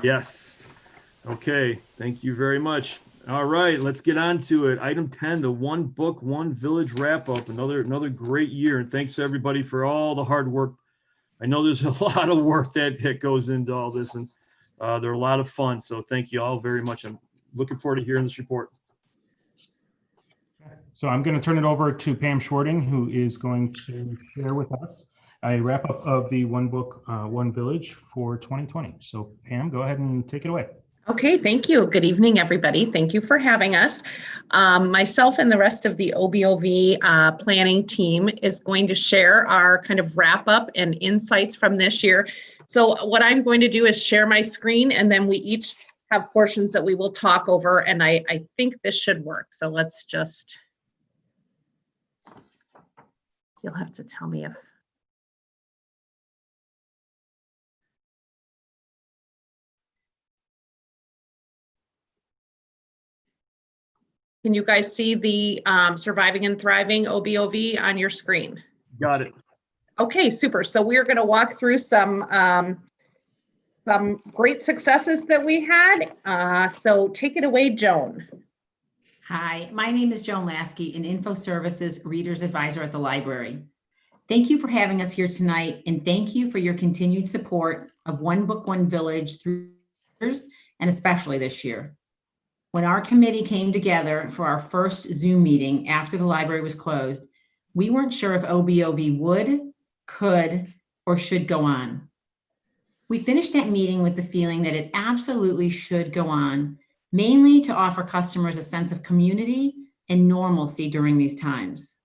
Yes. Okay, thank you very much. All right, let's get on to it. Item 10, the One Book, One Village wrap up. Another great year. And thanks to everybody for all the hard work. I know there's a lot of work that goes into all this, and they're a lot of fun. So thank you all very much. I'm looking forward to hearing this report. So I'm going to turn it over to Pam Schwarting, who is going to share with us a wrap up of the One Book, One Village for 2020. So Pam, go ahead and take it away. Okay, thank you. Good evening, everybody. Thank you for having us. Myself and the rest of the OBOV planning team is going to share our kind of wrap up and insights from this year. So what I'm going to do is share my screen, and then we each have portions that we will talk over, and I think this should work. So let's just, you'll have to tell me if. Can you guys see the Surviving and Thriving OBOV on your screen? Got it. Okay, super. So we're going to walk through some some great successes that we had. So take it away, Joan. Hi, my name is Joan Lasky, an Info Services Reader's Advisor at the library. Thank you for having us here tonight, and thank you for your continued support of One Book, One Village through years, and especially this year. When our committee came together for our first Zoom meeting after the library was closed, we weren't sure if OBOV would, could, or should go on. We finished that meeting with the feeling that it absolutely should go on, mainly to offer customers a sense of community and normalcy during these times.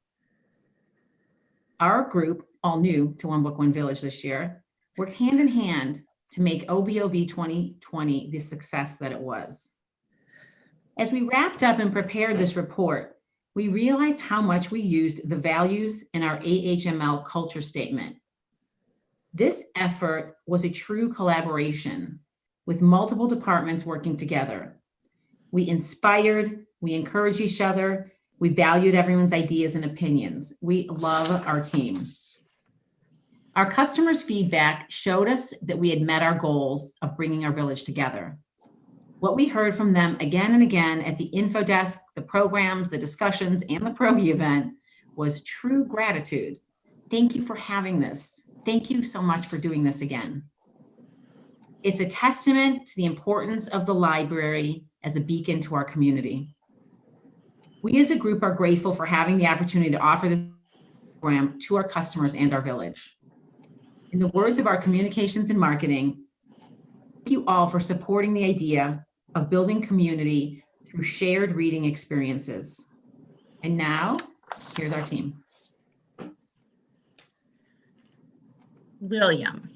Our group, all new to One Book, One Village this year, worked hand in hand to make OBOV 2020 the success that it was. As we wrapped up and prepared this report, we realized how much we used the values in our AHML culture statement. This effort was a true collaboration with multiple departments working together. We inspired, we encouraged each other, we valued everyone's ideas and opinions. We love our team. Our customers' feedback showed us that we had met our goals of bringing our village together. What we heard from them again and again at the info desk, the programs, the discussions, and the Progi event was true gratitude. Thank you for having this. Thank you so much for doing this again. It's a testament to the importance of the library as a beacon to our community. We as a group are grateful for having the opportunity to offer this program to our customers and our village. In the words of our communications and marketing, thank you all for supporting the idea of building community through shared reading experiences. And now, here's our team. William.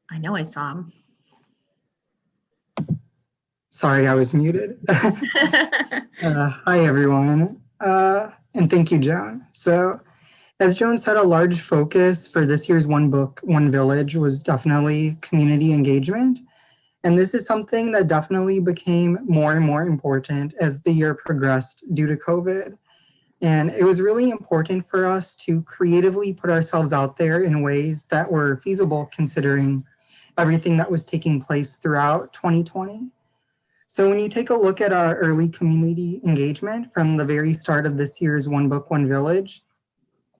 I know I saw him. Sorry, I was muted. Hi, everyone. And thank you, Joan. So as Joan said, a large focus for this year's One Book, One Village was definitely community engagement. And this is something that definitely became more and more important as the year progressed due to COVID. And it was really important for us to creatively put ourselves out there in ways that were feasible considering everything that was taking place throughout 2020. So when you take a look at our early community engagement from the very start of this year's One Book, One Village,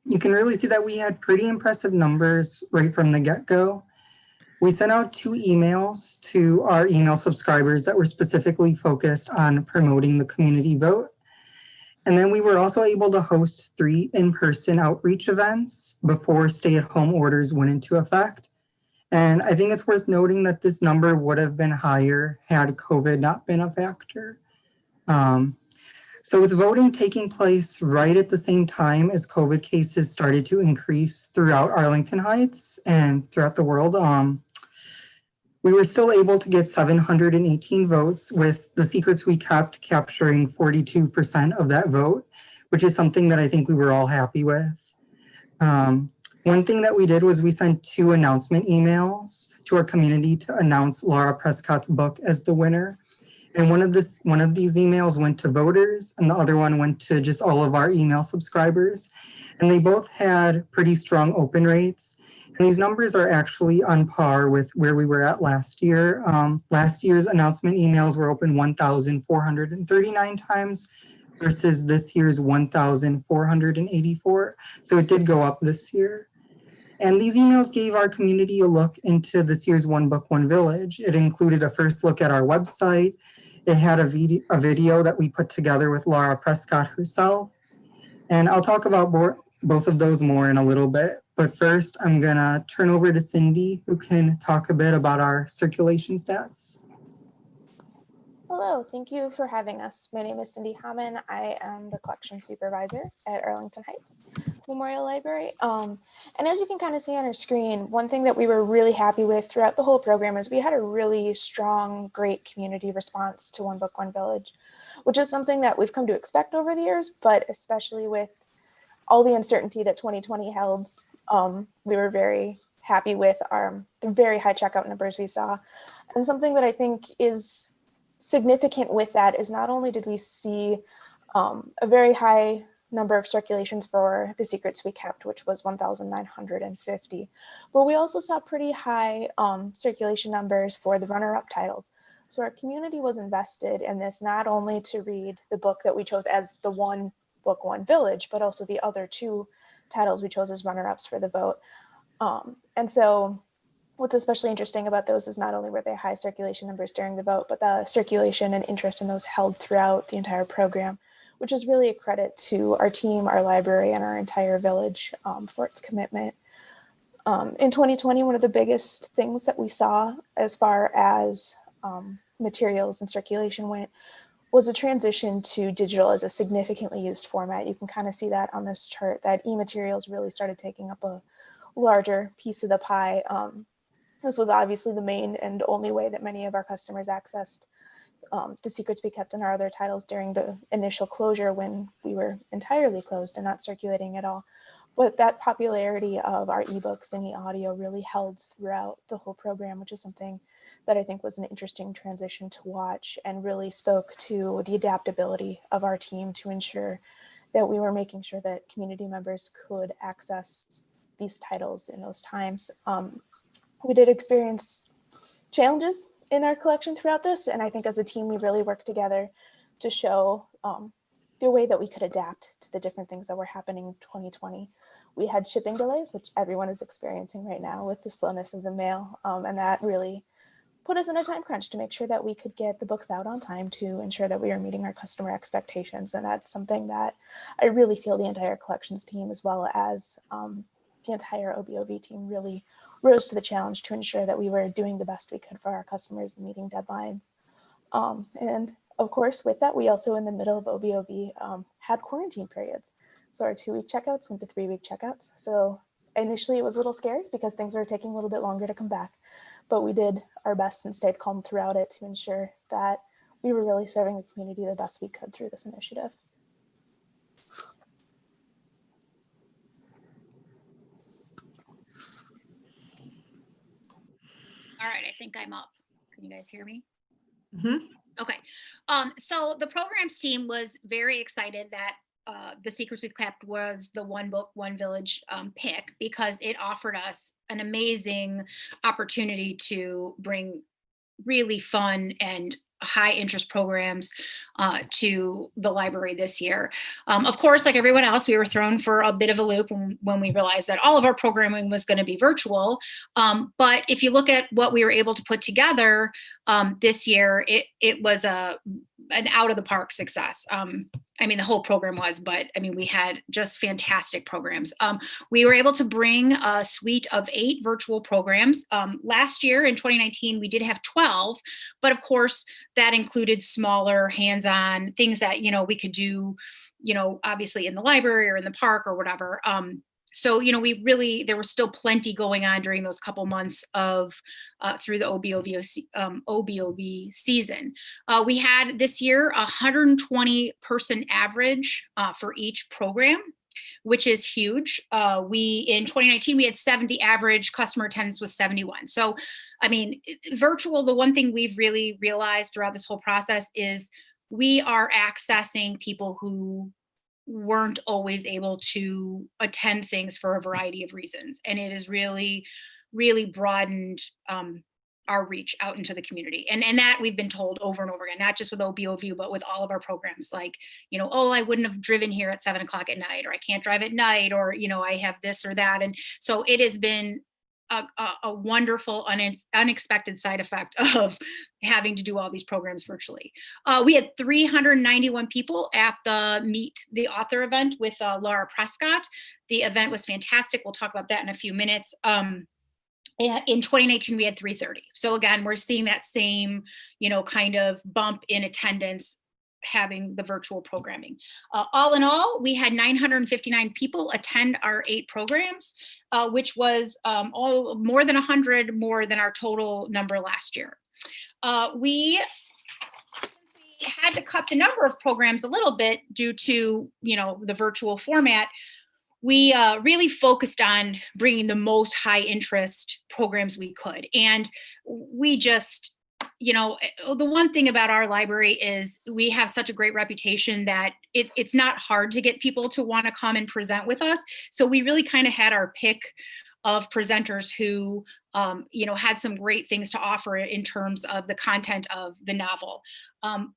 you can really see that we had pretty impressive numbers right from the get-go. We sent out 2 emails to our email subscribers that were specifically focused on promoting the community vote. And then we were also able to host 3 in-person outreach events before stay-at-home orders went into effect. And I think it's worth noting that this number would have been higher had COVID not been a factor. So with voting taking place right at the same time as COVID cases started to increase throughout Arlington Heights and throughout the world, we were still able to get 718 votes, with the secrets we kept capturing 42% of that vote, which is something that I think we were all happy with. One thing that we did was we sent 2 announcement emails to our community to announce Laura Prescott's book as the winner. And one of these emails went to voters and the other one went to just all of our email subscribers. And they both had pretty strong open rates. And these numbers are actually on par with where we were at last year. Last year's announcement emails were open 1,439 times versus this year's 1,484. So it did go up this year. And these emails gave our community a look into this year's One Book, One Village. It included a first look at our website. It had a video that we put together with Laura Prescott herself. And I'll talk about both of those more in a little bit. But first, I'm gonna turn over to Cindy, who can talk a bit about our circulation stats. Hello, thank you for having us. My name is Cindy Hahman. I am the collection supervisor at Arlington Heights Memorial Library. And as you can kind of see on our screen, one thing that we were really happy with throughout the whole program is we had a really strong, great community response to One Book, One Village, which is something that we've come to expect over the years, but especially with all the uncertainty that 2020 held, we were very happy with the very high checkout numbers we saw. And something that I think is significant with that is not only did we see a very high number of circulations for The Secrets We Kept, which was 1,950. But we also saw pretty high circulation numbers for the runner-up titles. So our community was invested in this, not only to read the book that we chose as the one book, one village, but also the other two titles we chose as runner-ups for the vote. And so what's especially interesting about those is not only were they high circulation numbers during the vote, but the circulation and interest in those held throughout the entire program, which is really a credit to our team, our library, and our entire village for its commitment. In 2020, one of the biggest things that we saw as far as materials and circulation went was a transition to digital as a significantly used format. You can kind of see that on this chart, that e-materials really started taking up a larger piece of the pie. This was obviously the main and only way that many of our customers accessed The Secrets We Kept and our other titles during the initial closure when we were entirely closed and not circulating at all. But that popularity of our ebooks and e-audio really held throughout the whole program, which is something that I think was an interesting transition to watch and really spoke to the adaptability of our team to ensure that we were making sure that community members could access these titles in those times. We did experience challenges in our collection throughout this, and I think as a team, we really worked together to show the way that we could adapt to the different things that were happening in 2020. We had shipping delays, which everyone is experiencing right now with the slowness of the mail, and that really put us in a time crunch to make sure that we could get the books out on time to ensure that we are meeting our customer expectations. And that's something that I really feel the entire collections team, as well as the entire OBOV team, really rose to the challenge to ensure that we were doing the best we could for our customers and meeting deadlines. And of course, with that, we also in the middle of OBOV had quarantine periods. So our 2-week checkouts went to 3-week checkouts. So initially it was a little scary because things were taking a little bit longer to come back, but we did our best and stayed calm throughout it to ensure that we were really serving the community the best we could through this initiative. All right, I think I'm up. Can you guys hear me? Mhm. Okay. So the programs team was very excited that The Secrets We Kept was the one book, one village pick, because it offered us an amazing opportunity to bring really fun and high interest programs to the library this year. Of course, like everyone else, we were thrown for a bit of a loop when we realized that all of our programming was going to be virtual. But if you look at what we were able to put together this year, it was an out of the park success. I mean, the whole program was, but I mean, we had just fantastic programs. We were able to bring a suite of 8 virtual programs. Last year in 2019, we did have 12, but of course that included smaller hands-on things that, we could do, obviously in the library or in the park or whatever. So, there was still plenty going on during those couple months of through the OBOV season. We had this year 120 person average for each program, which is huge. In 2019, we had 70 average customer attendance was 71. So, I mean, virtual, the one thing we've really realized throughout this whole process is we are accessing people who weren't always able to attend things for a variety of reasons. And it has really, really broadened our reach out into the community. And that we've been told over and over again, not just with OBOV, but with all of our programs, like, oh, I wouldn't have driven here at 7 o'clock at night, or I can't drive at night, or, I have this or that. And so it has been a wonderful, unexpected side effect of having to do all these programs virtually. We had 391 people at the Meet the Author event with Laura Prescott. The event was fantastic. We'll talk about that in a few minutes. In 2019, we had 330. So again, we're seeing that same, kind of bump in attendance having the virtual programming. All in all, we had 959 people attend our 8 programs, which was more than 100 more than our total number last year. We had to cut the number of programs a little bit due to, the virtual format. We really focused on bringing the most high interest programs we could. And we just you know, the one thing about our library is we have such a great reputation that it's not hard to get people to want to come and present with us. So we really kind of had our pick of presenters who, you know, had some great things to offer in terms of the content of the novel.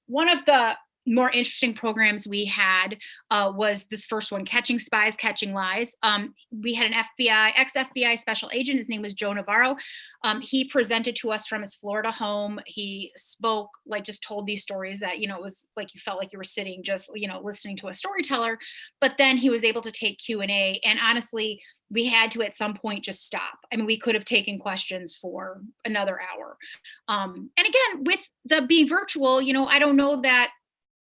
One of the more interesting programs we had was this first one, Catching Spies, Catching Lies. We had an ex-FBI special agent. His name was Joe Navarro. He presented to us from his Florida home. He spoke, like, just told these stories that, you know, it was like you felt like you were sitting just, you know, listening to a storyteller. But then he was able to take Q&A. And honestly, we had to at some point just stop. I mean, we could have taken questions for another hour. And again, with the being virtual, you know, I don't know that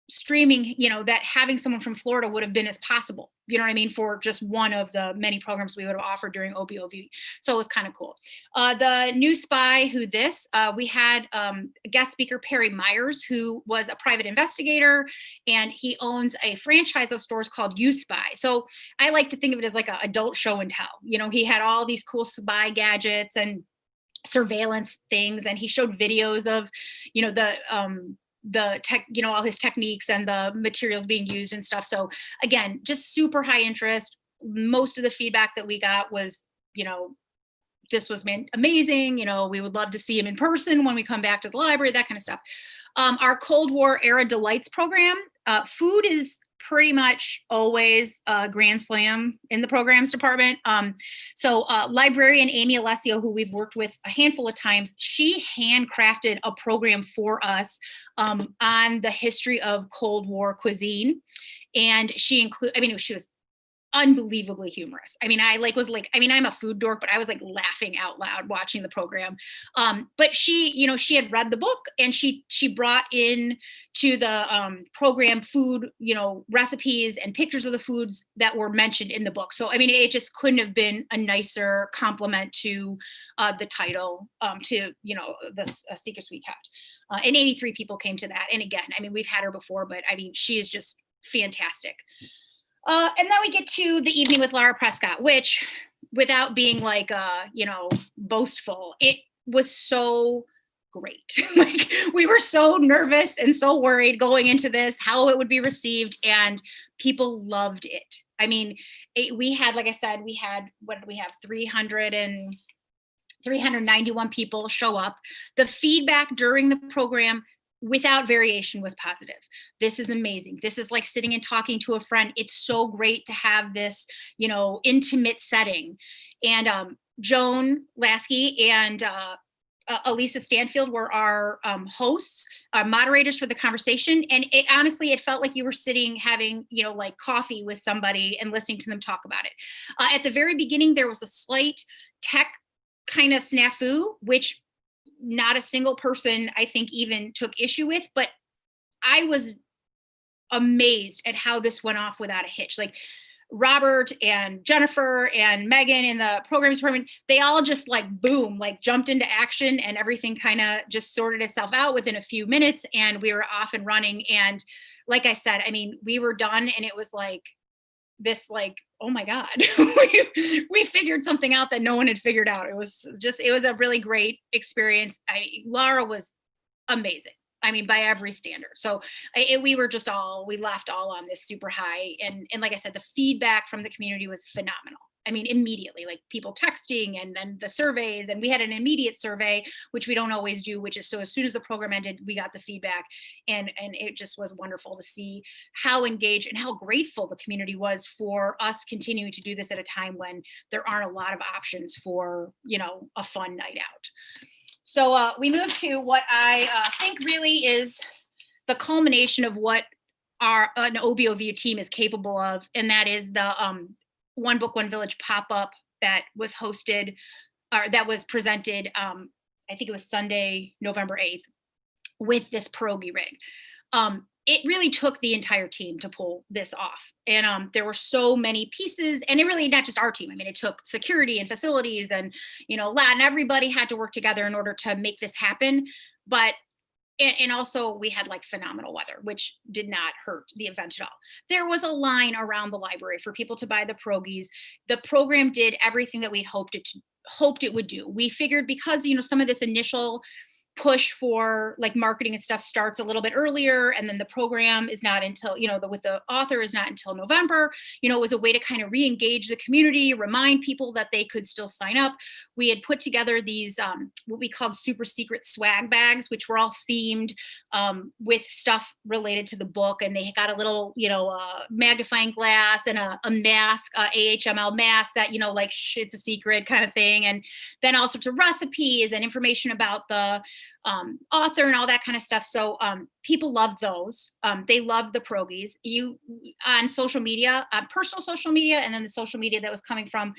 streaming, you know, that having someone from Florida would have been as possible, you know what I mean, for just one of the many programs we would have offered during OBOV. So it was kind of cool. The new spy, Who This, we had guest speaker Perry Myers, who was a private investigator, and he owns a franchise of stores called You Spy. So I like to think of it as like an adult show and tell. You know, he had all these cool spy gadgets and surveillance things, and he showed videos of, you know, the tech, you know, all his techniques and the materials being used and stuff. So again, just super high interest. Most of the feedback that we got was, you know, this was amazing. You know, we would love to see him in person when we come back to the library, that kind of stuff. Our Cold War era delights program, food is pretty much always a grand slam in the programs department. So librarian Amy Alessio, who we've worked with a handful of times, she handcrafted a program for us on the history of Cold War cuisine. And she was unbelievably humorous. I mean, I'm a food dork, but I was like laughing out loud watching the program. But she, you know, she had read the book, and she brought in to the program food, you know, recipes and pictures of the foods that were mentioned in the book. So, I mean, it just couldn't have been a nicer compliment to the title, to, you know, the Secrets We Kept. And 83 people came to that. And again, I mean, we've had her before, but I mean, she is just fantastic. And then we get to the evening with Laura Prescott, which, without being like, you know, boastful, it was so great. Like, we were so nervous and so worried going into this, how it would be received, and people loved it. I mean, we had, like I said, what did we have? 391 people show up. The feedback during the program, without variation, was positive. This is amazing. This is like sitting and talking to a friend. It's so great to have this, you know, intimate setting. And Joan Lasky and Elisa Stanfield were our hosts, moderators for the conversation. And honestly, it felt like you were sitting having, you know, like coffee with somebody and listening to them talk about it. At the very beginning, there was a slight tech kind of snafu, which not a single person, I think, even took issue with, but I was amazed at how this went off without a hitch. Like, Robert and Jennifer and Megan in the programs department, they all just like, boom, like jumped into action, and everything kind of just sorted itself out within a few minutes, and we were off and running. And like I said, I mean, we were done, and it was like this, like, oh my God, we figured something out that no one had figured out. It was a really great experience. Laura was amazing. I mean, by every standard. So we left all on this super high. And like I said, the feedback from the community was phenomenal. I mean, immediately, like people texting, and then the surveys, and we had an immediate survey, which we don't always do, which is, so as soon as the program ended, we got the feedback, and it just was wonderful to see how engaged and how grateful the community was for us continuing to do this at a time when there aren't a lot of options for, you know, a fun night out. So we move to what I think really is the culmination of what an OBOV team is capable of, and that is the One Book, One Village pop-up that was hosted, or that was presented, I think it was Sunday, November 8th, with this pierogi rig. It really took the entire team to pull this off. And there were so many pieces, and it really, not just our team. I mean, it took security and facilities and, you know, Latin, everybody had to work together in order to make this happen. But, and also we had like phenomenal weather, which did not hurt the event at all. There was a line around the library for people to buy the pierogies. The program did everything that we'd hoped it would do. We figured, because, you know, some of this initial push for like marketing and stuff starts a little bit earlier, and then the program is not until, with the author is not until November. It was a way to kind of re-engage the community, remind people that they could still sign up. We had put together these what we called super secret swag bags, which were all themed with stuff related to the book, and they got a little magnifying glass and a mask, AHML mask that like it's a secret kind of thing, and then all sorts of recipes and information about the author and all that kind of stuff. So people loved those. They loved the Progies. On social media, personal social media, and then the social media that was coming from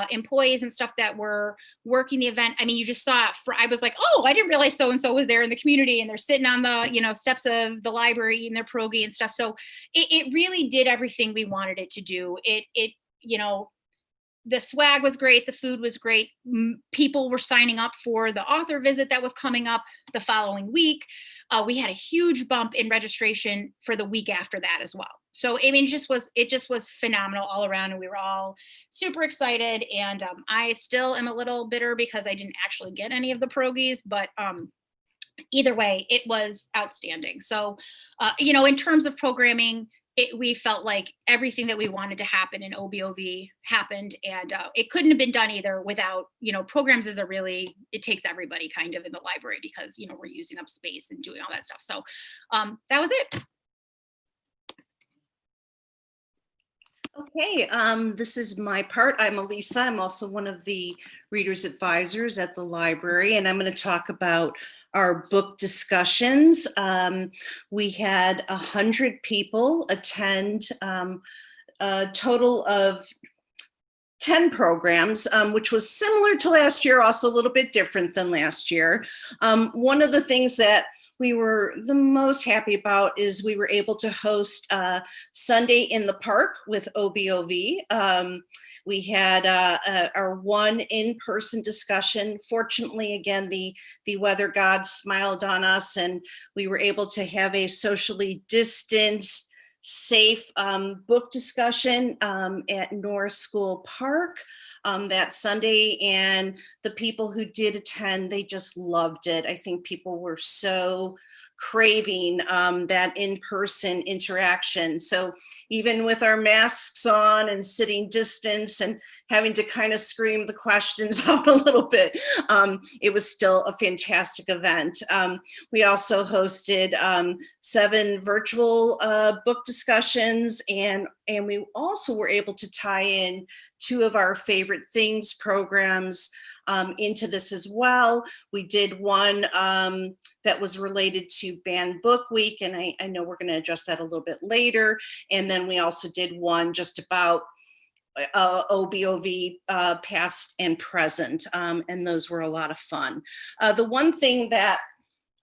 employees and stuff that were working the event. I mean, you just saw it. I was like, oh, I didn't realize so-and-so was there in the community, and they're sitting on the steps of the library eating their Progie and stuff. So it really did everything we wanted it to do. The swag was great. The food was great. People were signing up for the author visit that was coming up the following week. We had a huge bump in registration for the week after that as well. So I mean, it just was phenomenal all around, and we were all super excited. And I still am a little bitter because I didn't actually get any of the Progies, but either way, it was outstanding. So in terms of programming, we felt like everything that we wanted to happen in OBOV happened, and it couldn't have been done either without, programs it takes everybody kind of in the library, because, we're using up space and doing all that stuff. So that was it. Okay, this is my part. I'm Elisa. I'm also one of the readers advisors at the library, and I'm going to talk about our book discussions. We had 100 people attend, a total of 10 programs, which was similar to last year, also a little bit different than last year. One of the things that we were the most happy about is we were able to host Sunday in the Park with OBOV. We had our one in-person discussion. Fortunately, again, the weather gods smiled on us, and we were able to have a socially distanced, safe book discussion at Norris School Park that Sunday, and the people who did attend, they just loved it. I think people were so craving that in-person interaction. So even with our masks on and sitting distance and having to kind of scream the questions out a little bit, it was still a fantastic event. We also hosted 7 virtual book discussions, and we also were able to tie in 2 of our favorite things programs into this as well. We did one that was related to Banned Book Week, and I know we're going to address that a little bit later. And then we also did one just about OBOV past and present, and those were a lot of fun. The one thing that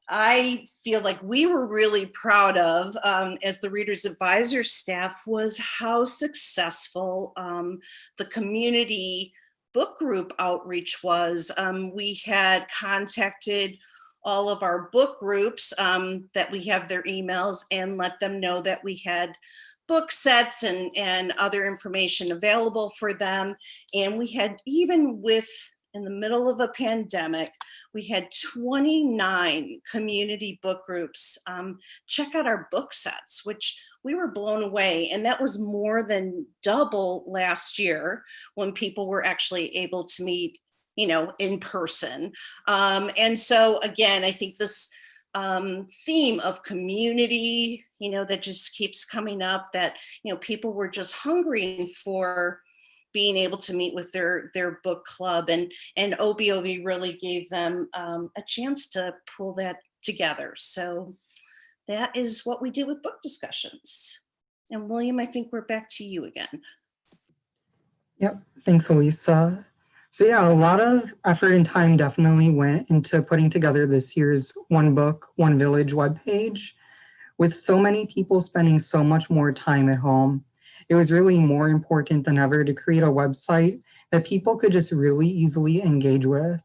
I feel like we were really proud of as the Readers Advisor staff was how successful the community book group outreach was. We had contacted all of our book groups that we have their emails, and let them know that we had book sets and other information available for them. And we had, even with, in the middle of a pandemic, we had 29 community book groups check out our book sets, which we were blown away. And that was more than double last year, when people were actually able to meet, in person. And so again, I think this theme of community, that just keeps coming up, that, people were just hungry for being able to meet with their book club, and OBOV really gave them a chance to pull that together. So that is what we did with book discussions. And William, I think we're back to you again. Yep, thanks, Elisa. So yeah, a lot of effort and time definitely went into putting together this year's One Book, One Village webpage. With so many people spending so much more time at home, it was really more important than ever to create a website that people could just really easily engage with,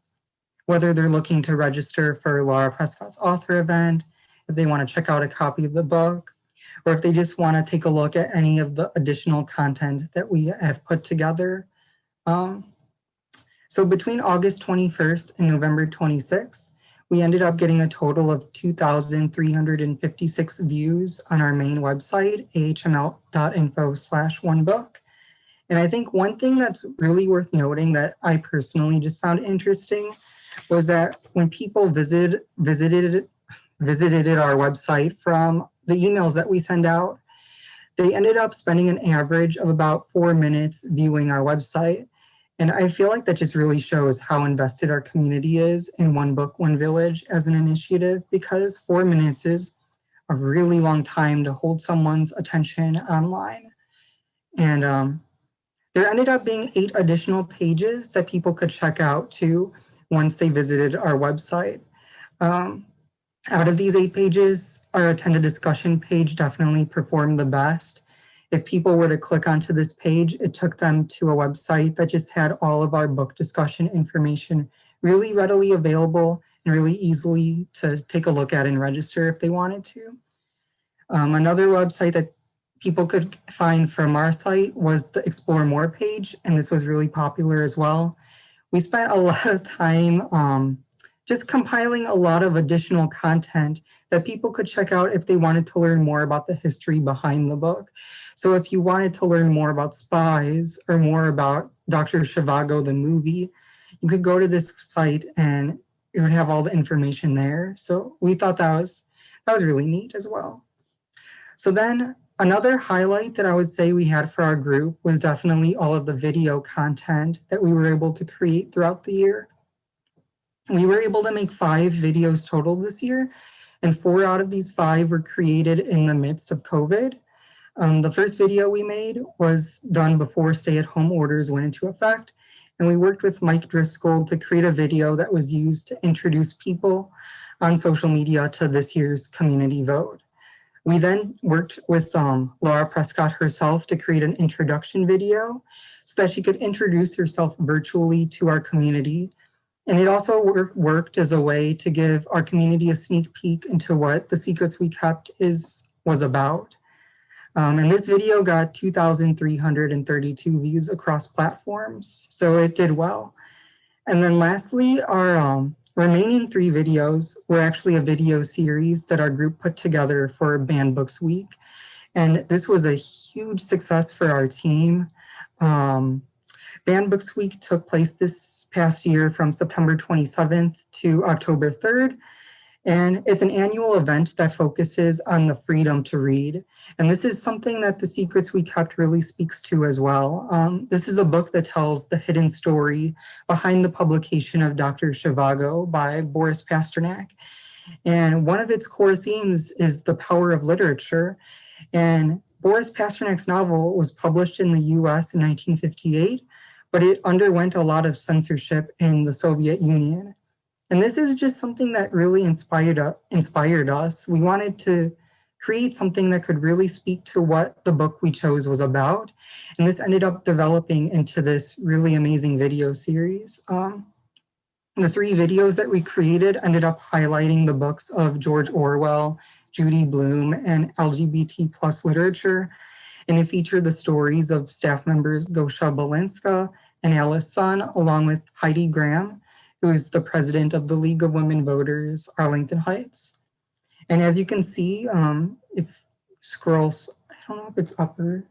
whether they're looking to register for Laura Prescott's author event, if they want to check out a copy of the book, or if they just want to take a look at any of the additional content that we have put together. So between August 21st and November 26th, we ended up getting a total of 2,356 views on our main website, ahml.info/onebook. And I think one thing that's really worth noting that I personally just found interesting was that when people visited our website from the emails that we send out, they ended up spending an average of about 4 minutes viewing our website. And I feel like that just really shows how invested our community is in One Book, One Village as an initiative, because 4 minutes is a really long time to hold someone's attention online. And there ended up being 8 additional pages that people could check out too once they visited our website. Out of these 8 pages, our attend a discussion page definitely performed the best. If people were to click onto this page, it took them to a website that just had all of our book discussion information really readily available and really easily to take a look at and register if they wanted to. Another website that people could find from our site was the Explore More page, and this was really popular as well. We spent a lot of time just compiling a lot of additional content that people could check out if they wanted to learn more about the history behind the book. So if you wanted to learn more about spies or more about Dr. Zhivago, the movie, you could go to this site and it would have all the information there. So we thought that was really neat as well. So then another highlight that I would say we had for our group was definitely all of the video content that we were able to create throughout the year. We were able to make 5 videos total this year, and 4 out of these 5 were created in the midst of COVID. The first video we made was done before stay-at-home orders went into effect, and we worked with Mike Driscoll to create a video that was used to introduce people on social media to this year's community vote. We then worked with Laura Prescott herself to create an introduction video so that she could introduce herself virtually to our community. And it also worked as a way to give our community a sneak peek into what The Secrets We Kept was about. And this video got 2,332 views across platforms, so it did well. And then lastly, our remaining 3 videos were actually a video series that our group put together for Banned Books Week. And this was a huge success for our team. Banned Books Week took place this past year from September 27th to October 3rd. And it's an annual event that focuses on the freedom to read. And this is something that The Secrets We Kept really speaks to as well. This is a book that tells the hidden story behind the publication of Dr. Zhivago by Boris Pasternak. And one of its core themes is the power of literature. And Boris Pasternak's novel was published in the US in 1958, but it underwent a lot of censorship in the Soviet Union. And this is just something that really inspired us. We wanted to create something that could really speak to what the book we chose was about. And this ended up developing into this really amazing video series. The 3 videos that we created ended up highlighting the books of George Orwell, Judy Blume, and LGBT plus literature. And it featured the stories of staff members Gosha Balinska and Alice Sun, along with Heidi Graham, who is the president of the League of Women Voters, Arlington Heights. And as you can see, if scrolls, I don't know if it's upper,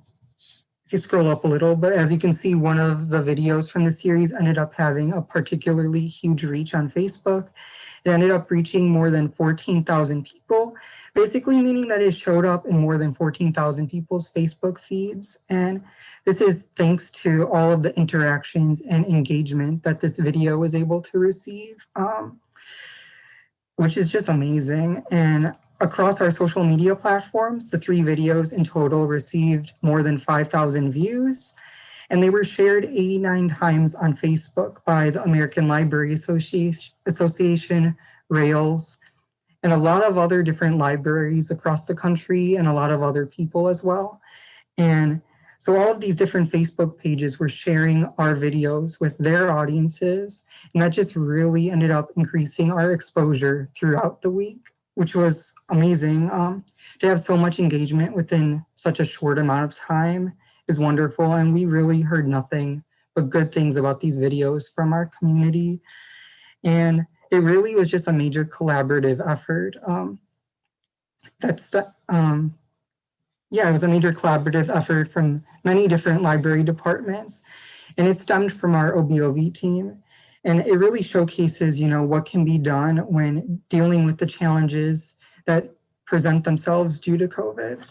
if you scroll up a little, but as you can see, one of the videos from the series ended up having a particularly huge reach on Facebook. It ended up reaching more than 14,000 people, basically meaning that it showed up in more than 14,000 people's Facebook feeds. And this is thanks to all of the interactions and engagement that this video was able to receive, which is just amazing. And across our social media platforms, the 3 videos in total received more than 5,000 views, and they were shared 89 times on Facebook by the American Library Association, Rails, and a lot of other different libraries across the country and a lot of other people as well. And so all of these different Facebook pages were sharing our videos with their audiences, and that just really ended up increasing our exposure throughout the week, which was amazing. To have so much engagement within such a short amount of time is wonderful, and we really heard nothing but good things about these videos from our community. And it really was just a major collaborative effort. Yeah, it was a major collaborative effort from many different library departments, and it stemmed from our OBOV team. And it really showcases, what can be done when dealing with the challenges that present themselves due to COVID.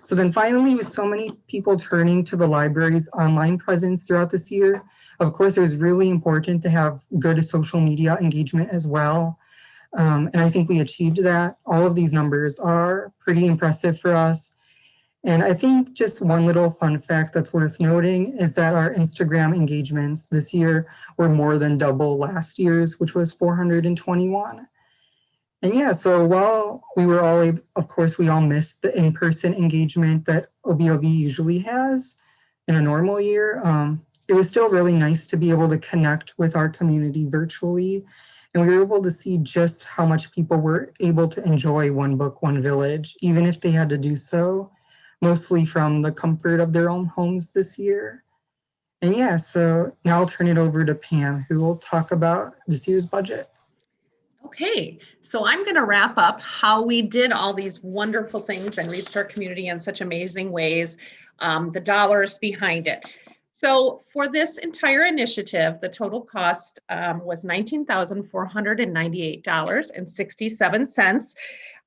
So then finally, with so many people turning to the library's online presence throughout this year, of course, it was really important to have good social media engagement as well. And I think we achieved that. All of these numbers are pretty impressive for us. And I think just one little fun fact that's worth noting is that our Instagram engagements this year were more than double last year's, which was 421. And yeah, so while we were all, of course, we all missed the in-person engagement that OBOV usually has in a normal year, it was still really nice to be able to connect with our community virtually. And we were able to see just how much people were able to enjoy One Book, One Village, even if they had to do so mostly from the comfort of their own homes this year. And yeah, so now I'll turn it over to Pam, who will talk about this year's budget. Okay, so I'm going to wrap up how we did all these wonderful things and reached our community in such amazing ways, the dollars behind it. So for this entire initiative, the total cost was $19,498.67.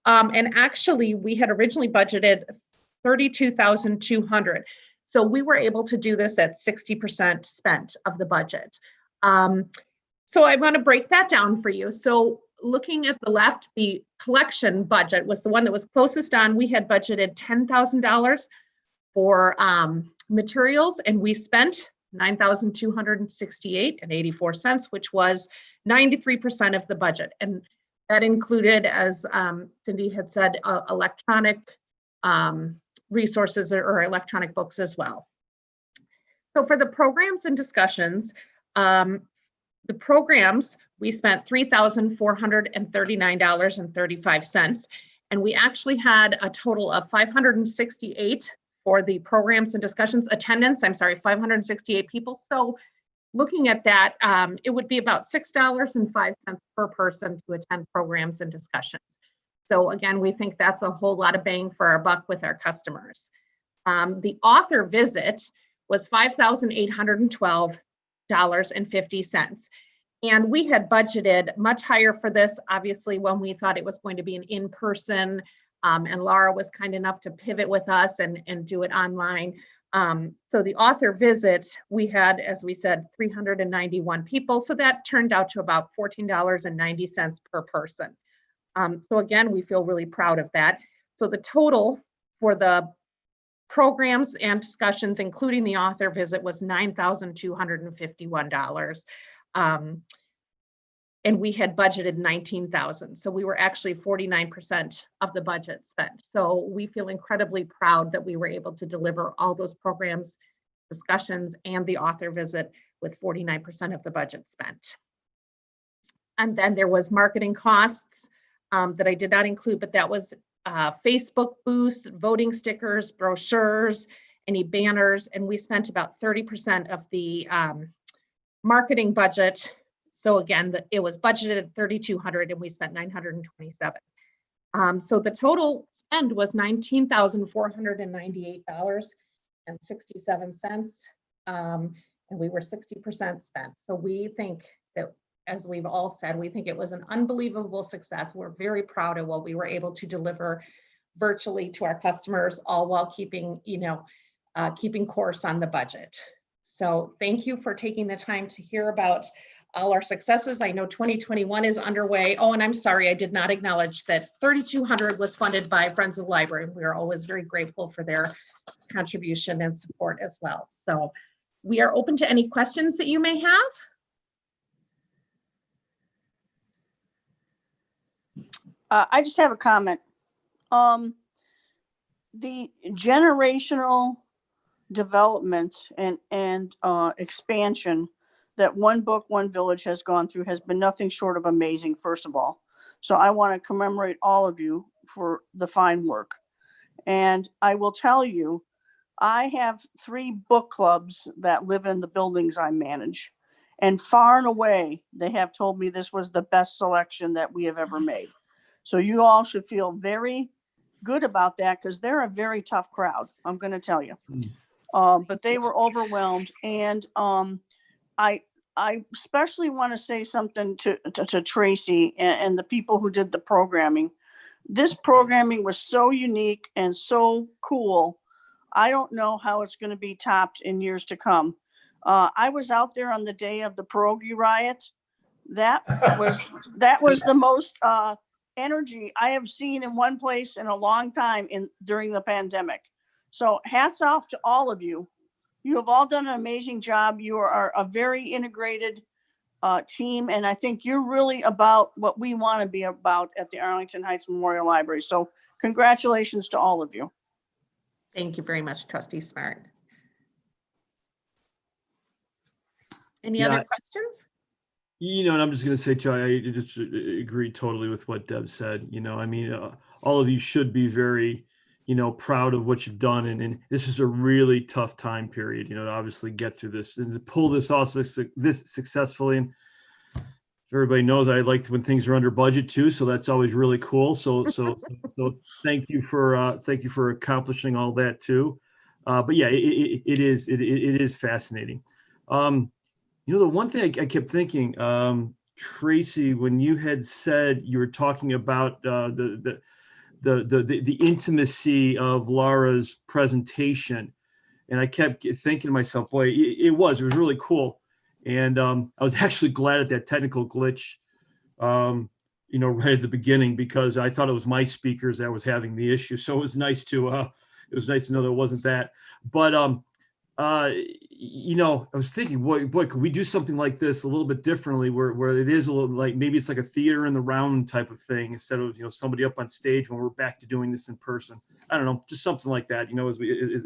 And actually, we had originally budgeted $32,200. So we were able to do this at 60% spent of the budget. So I want to break that down for you. So looking at the left, the collection budget was the one that was closest on. We had budgeted $10,000 for materials, and we spent $9,268.84, which was 93% of the budget. And that included, as Cindy had said, electronic resources or electronic books as well. So for the programs and discussions, the programs, we spent $3,439.35, and we actually had a total of 568 for the programs and discussions attendance. I'm sorry, 568 people. So looking at that, it would be about $6.05 per person to attend programs and discussions. So again, we think that's a whole lot of bang for our buck with our customers. The author visit was $5,812.50. And we had budgeted much higher for this, obviously, when we thought it was going to be an in-person, and Laura was kind enough to pivot with us and do it online. So the author visit, we had, as we said, 391 people. So that turned out to about $14.90 per person. So again, we feel really proud of that. So the total for the programs and discussions, including the author visit, was $9,251. And we had budgeted $19,000. So we were actually 49% of the budget spent. So we feel incredibly proud that we were able to deliver all those programs, discussions, and the author visit with 49% of the budget spent. And then there was marketing costs that I did not include, but that was Facebook boosts, voting stickers, brochures, any banners, and we spent about 30% of the marketing budget. So again, it was budgeted at $3,200 and we spent $927. So the total spend was $19,498.67, and we were 60% spent. So we think that, as we've all said, we think it was an unbelievable success. We're very proud of what we were able to deliver virtually to our customers, all while keeping, keeping course on the budget. So thank you for taking the time to hear about all our successes. I know 2021 is underway. Oh, and I'm sorry, I did not acknowledge that $3,200 was funded by Friends of the Library. We are always very grateful for their contribution and support as well. So we are open to any questions that you may have. I just have a comment. The generational development and expansion that One Book, One Village has gone through has been nothing short of amazing, first of all. So I want to commemorate all of you for the fine work. And I will tell you, I have 3 book clubs that live in the buildings I manage. And far and away, they have told me this was the best selection that we have ever made. So you all should feel very good about that because they're a very tough crowd, I'm going to tell you. But they were overwhelmed. And I especially want to say something to Tracy and the people who did the programming. This programming was so unique and so cool. I don't know how it's going to be topped in years to come. I was out there on the day of the pierogi riot. That was the most energy I have seen in one place in a long time during the pandemic. So hats off to all of you. You have all done an amazing job. You are a very integrated team, and I think you're really about what we want to be about at the Arlington Heights Memorial Library. So congratulations to all of you. Thank you very much, Trustee Smart. Any other questions? And I'm just going to say, too, I just agree totally with what Deb said. I mean, all of you should be very, proud of what you've done. And this is a really tough time period, to obviously get through this and to pull this off this successfully. And everybody knows I like when things are under budget, too. So that's always really cool. So thank you for accomplishing all that, too. But yeah, it is fascinating. The one thing I kept thinking, Tracy, when you had said you were talking about the intimacy of Laura's presentation, and I kept thinking to myself, boy, it was really cool, and I was actually glad at that technical glitch, right at the beginning, because I thought it was my speakers that was having the issue. So it was nice to know that it wasn't that, but I was thinking, boy, could we do something like this a little bit differently where it is a little like, maybe it's like a theater in the round type of thing instead of, somebody up on stage when we're back to doing this in person. I don't know, just something like that,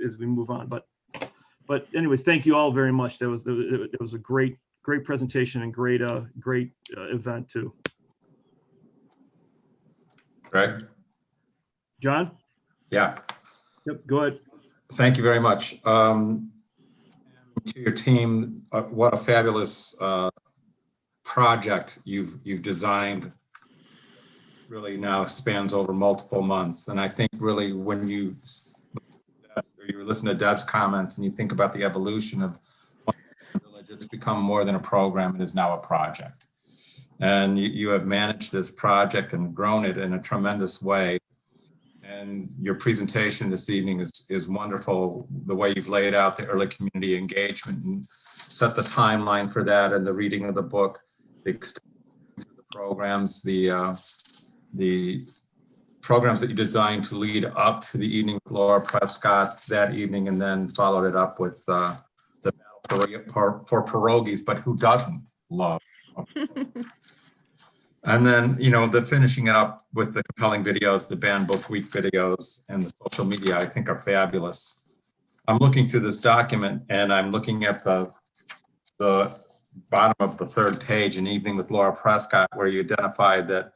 as we move on. But anyways, thank you all very much. It was a great presentation and great event too. Greg? John? Yeah. Yep, go ahead. Thank you very much. To your team, what a fabulous project you've designed. Really now spans over multiple months, and I think really when you listen to Deb's comments and you think about the evolution of Village, it's become more than a program; it is now a project. And you have managed this project and grown it in a tremendous way. And your presentation this evening is wonderful. The way you've laid out the early community engagement and set the timeline for that, and the reading of the book, the programs, the programs that you designed to lead up to the evening with Laura Prescott that evening, and then followed it up with the battle for pierogies, but who doesn't love? And then, the finishing it up with the compelling videos, the Banned Book Week videos, and the social media, I think are fabulous. I'm looking through this document and I'm looking at the bottom of the third page, An Evening with Laura Prescott, where you identified that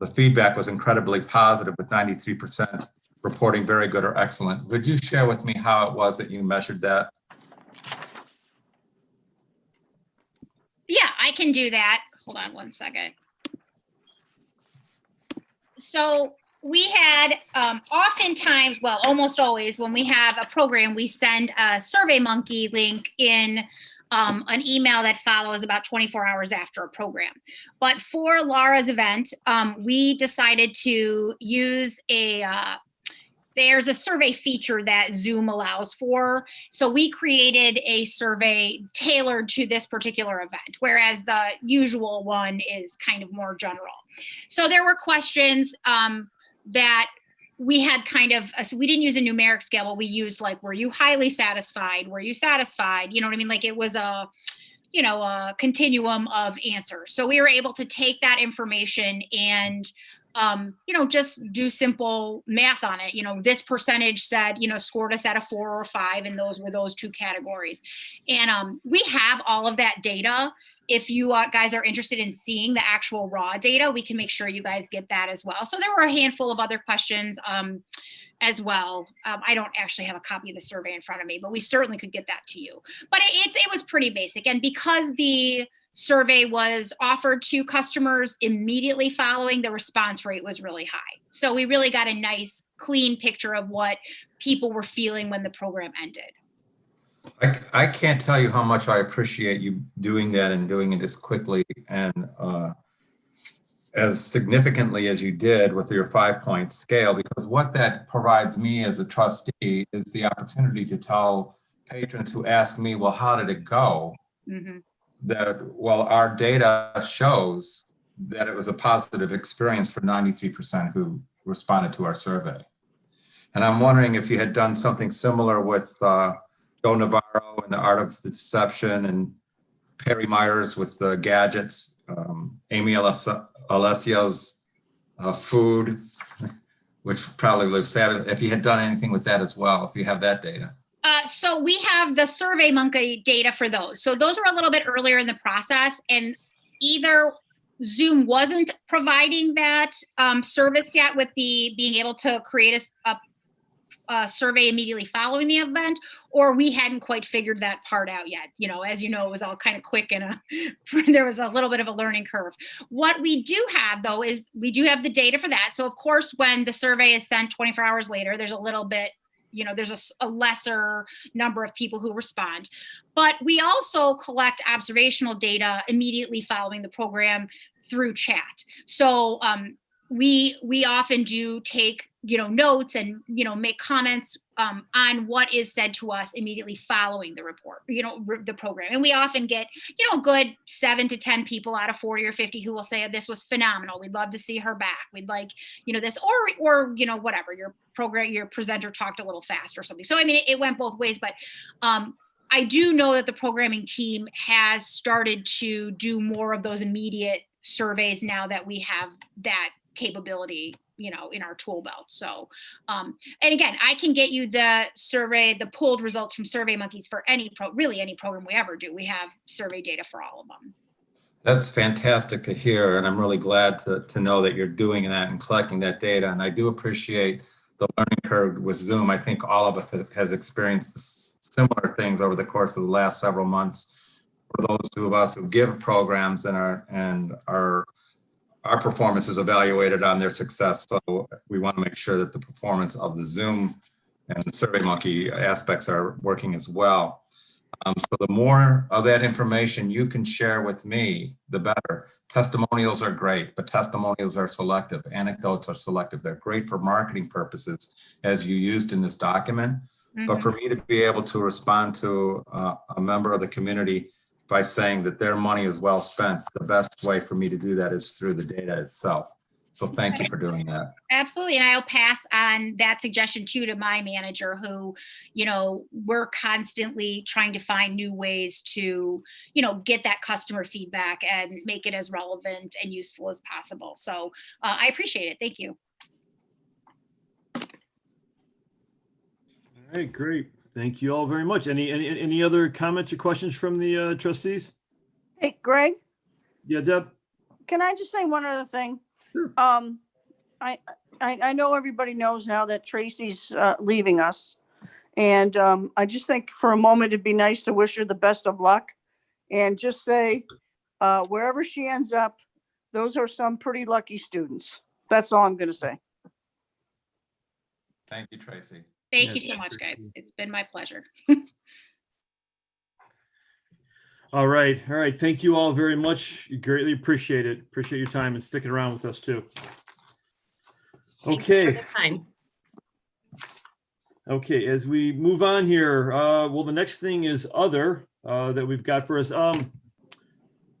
the feedback was incredibly positive, with 93% reporting very good or excellent. Would you share with me how it was that you measured that? Yeah, I can do that. Hold on one second. So we had oftentimes, well, almost always, when we have a program, we send a SurveyMonkey link in an email that follows about 24 hours after a program. But for Laura's event, we decided to use there's a survey feature that Zoom allows for. So we created a survey tailored to this particular event, whereas the usual one is kind of more general. So there were questions that we had we didn't use a numeric scale, but we used like, were you highly satisfied? Were you satisfied? You know what I mean? Like it was a continuum of answers. So we were able to take that information and just do simple math on it. This percentage said, scored us at a 4 or 5, and those were those two categories. And we have all of that data if you guys are interested in seeing the actual raw data, we can make sure you guys get that as well. So there were a handful of other questions as well. I don't actually have a copy of the survey in front of me, but we certainly could get that to you. But it was pretty basic. And because the survey was offered to customers immediately following, the response rate was really high. So we really got a nice, clean picture of what people were feeling when the program ended. I can't tell you how much I appreciate you doing that and doing it as quickly and as significantly as you did with your 5-point scale, because what that provides me as a trustee is the opportunity to tell patrons who ask me, well, how did it go? Mm-hmm. That, well, our data shows that it was a positive experience for 93% who responded to our survey. And I'm wondering if you had done something similar with Joe Navarro and the Art of the Deception, and Perry Myers with the gadgets, Amy Alessio's food, which probably lives savvy. If you had done anything with that as well, if you have that data. So we have the SurveyMonkey data for those. So those are a little bit earlier in the process, and either Zoom wasn't providing that service yet with the being able to create a survey immediately following the event, or we hadn't quite figured that part out yet. You know, as you know, it was all kind of quick and there was a little bit of a learning curve. What we do have though is we do have the data for that. So of course, when the survey is sent 24 hours later, there's a little bit, you know, there's a lesser number of people who respond. But we also collect observational data immediately following the program through chat. So we often do take, you know, notes and, you know, make comments on what is said to us immediately following the report, you know, the program. And we often get, you know, a good 7 to 10 people out of 40 or 50 who will say, this was phenomenal. We'd love to see her back. We'd like, you know, this, or, you know, whatever, your presenter talked a little fast or something. So, I mean, it went both ways, but I do know that the programming team has started to do more of those immediate surveys now that we have that capability, you know, in our tool belt. So, and again, I can get you the survey, the pulled results from SurveyMonkeys for really any program we ever do. We have survey data for all of them. That's fantastic to hear. And I'm really glad to know that you're doing that and collecting that data. And I do appreciate the learning curve with Zoom. I think all of us has experienced similar things over the course of the last several months. For those of us who give programs and our performance is evaluated on their success. So we want to make sure that the performance of the Zoom and the SurveyMonkey aspects are working as well. So the more of that information you can share with me, the better. Testimonials are great, but testimonials are selective. Anecdotes are selective. They're great for marketing purposes, as you used in this document. Mm-hmm. But for me to be able to respond to a member of the community by saying that their money is well spent, the best way for me to do that is through the data itself. So thank you for doing that. Absolutely. And I'll pass on that suggestion too to my manager who, you know, we're constantly trying to find new ways to, you know, get that customer feedback and make it as relevant and useful as possible. So I appreciate it. Thank you. All right, great. Thank you all very much. Any other comments or questions from the trustees? Hey, Greg? Yeah, Deb? Can I just say one other thing? Sure. I know everybody knows now that Tracy's leaving us. And I just think for a moment, it'd be nice to wish her the best of luck and just say, wherever she ends up, those are some pretty lucky students. That's all I'm going to say. Thank you, Tracy. Thank you so much, guys. It's been my pleasure. All right. Thank you all very much. Greatly appreciate it. Appreciate your time and sticking around with us too. Okay. Okay, as we move on here, well, the next thing is other that we've got for us.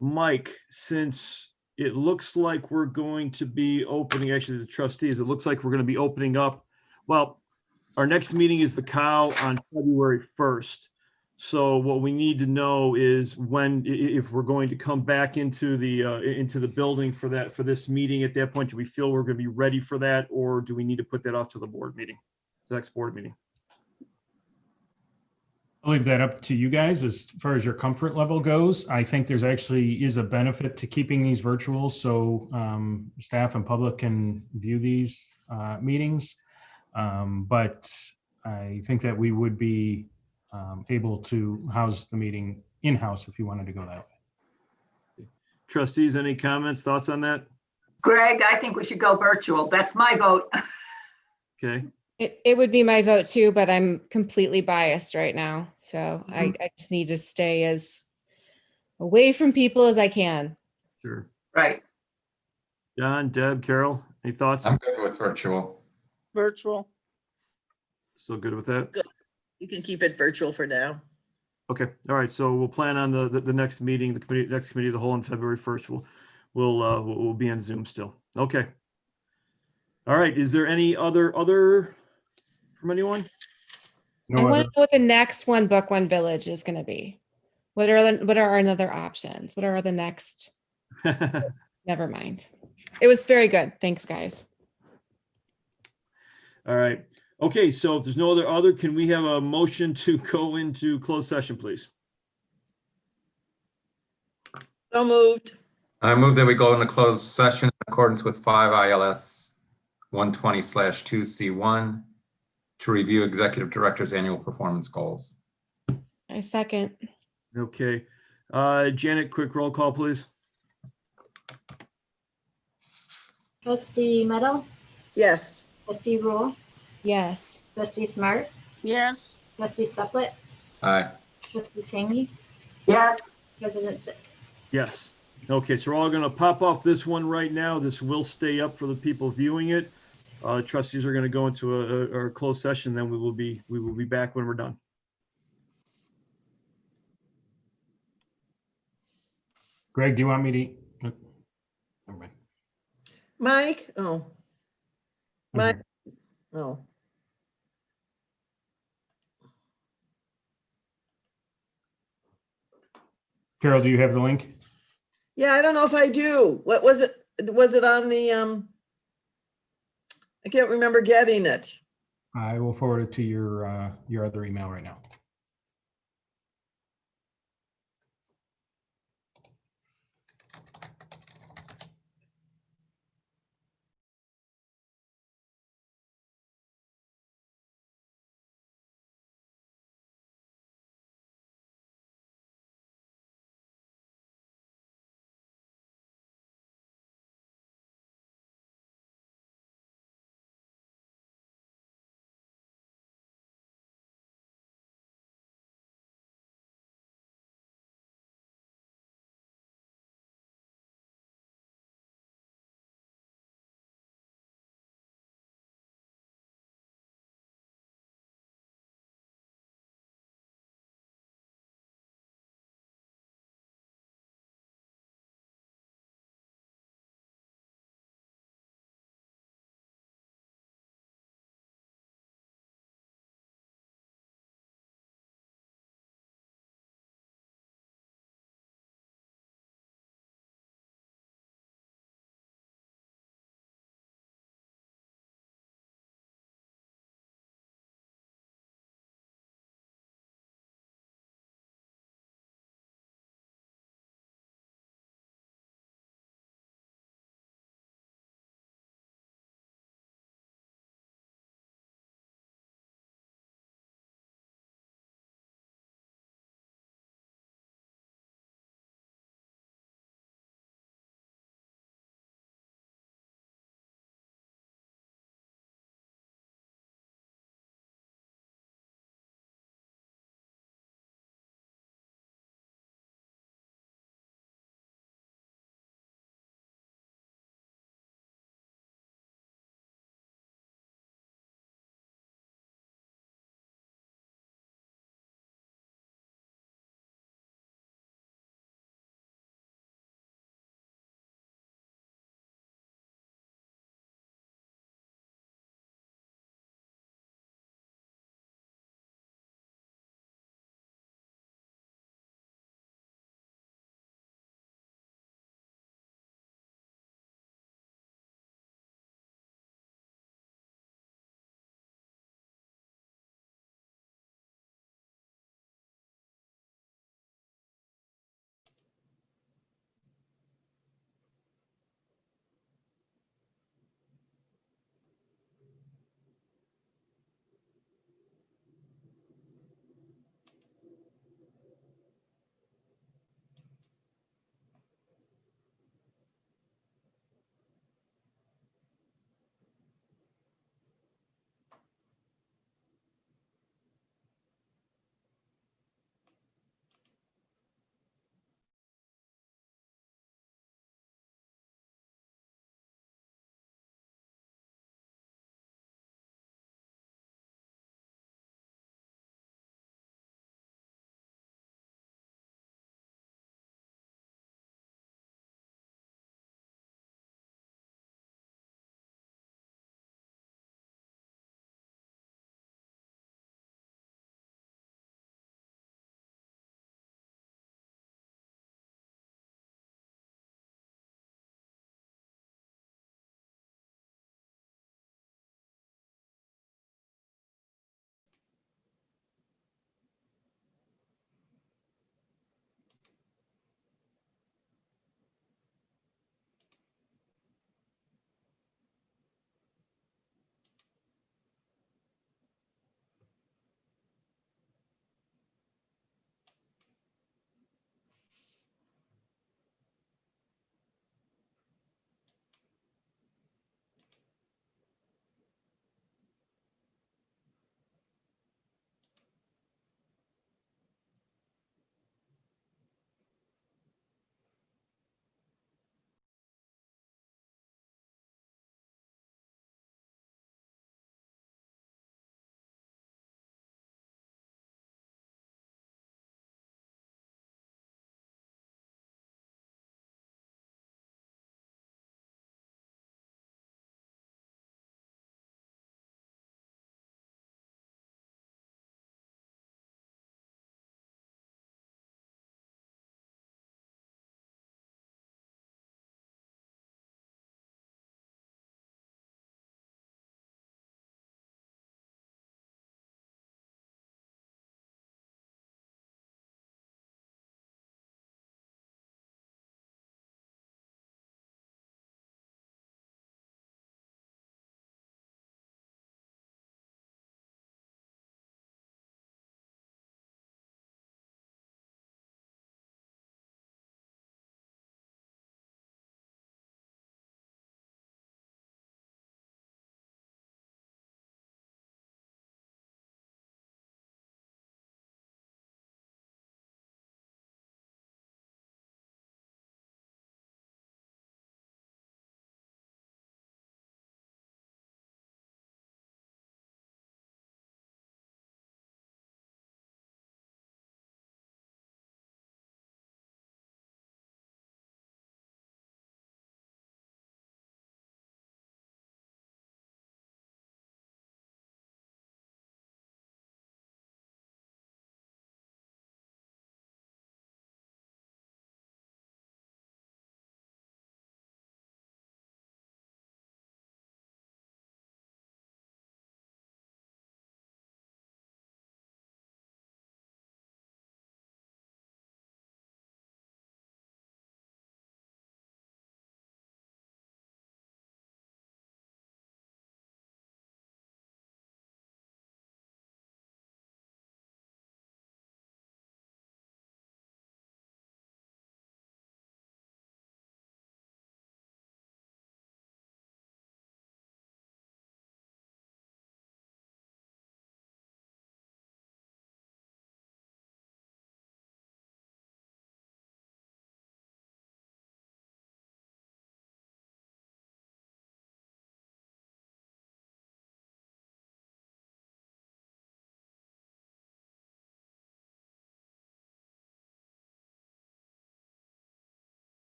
Mike, since it looks like we're going to be opening, actually the trustees, it looks like we're going to be opening up. Well, our next meeting is the COW on February 1st. So what we need to know is if we're going to come back into the building for this meeting. At that point, do we feel we're going to be ready for that, or do we need to put that off to the board meeting, the next board meeting? I'll leave that up to you guys as far as your comfort level goes. I think there's actually is a benefit to keeping these virtual so staff and public can view these meetings. But I think that we would be able to house the meeting in-house if you wanted to go that way. Trustees, any comments, thoughts on that? Greg, I think we should go virtual. That's my vote. Okay. It would be my vote too, but I'm completely biased right now. So I just need to stay as away from people as I can. Sure. Right. John, Deb, Carol, any thoughts? I'm good with virtual. Virtual. Still good with that? Good. You can keep it virtual for now. Okay. All right. So we'll plan on the next meeting, next committee of the whole on February 1st. We'll be on Zoom still. Okay. All right. Is there any other from anyone? I want to know what the next One Book, One Village is going to be. What are our other options? What are the next? Never mind. It was very good. Thanks, guys. All right. Okay. So if there's no other, can we have a motion to go into closed session, please? So moved. I move that we go into closed session in accordance with 5 ILS 120/2C1 to review executive director's annual performance goals. I second. Okay. Janet, quick roll call, please. Trustee Meadow, Yes. trustee Rule, Yes. trustee Smart, Yes. trustee Suplet, Aye. trustee Tangy, Yes. president Zick. Yes. Okay, so we're all going to pop off this one right now. This will stay up for the people viewing it. Trustees are going to go into a closed session. Then we will be back when we're done. Greg, do you want me to? Never mind. Mike? Oh. Mike? Oh. Carol, do you have the link? Yeah, I don't know if I do. What was it? Was it on the, I can't remember getting it. I will forward it to your other email right now.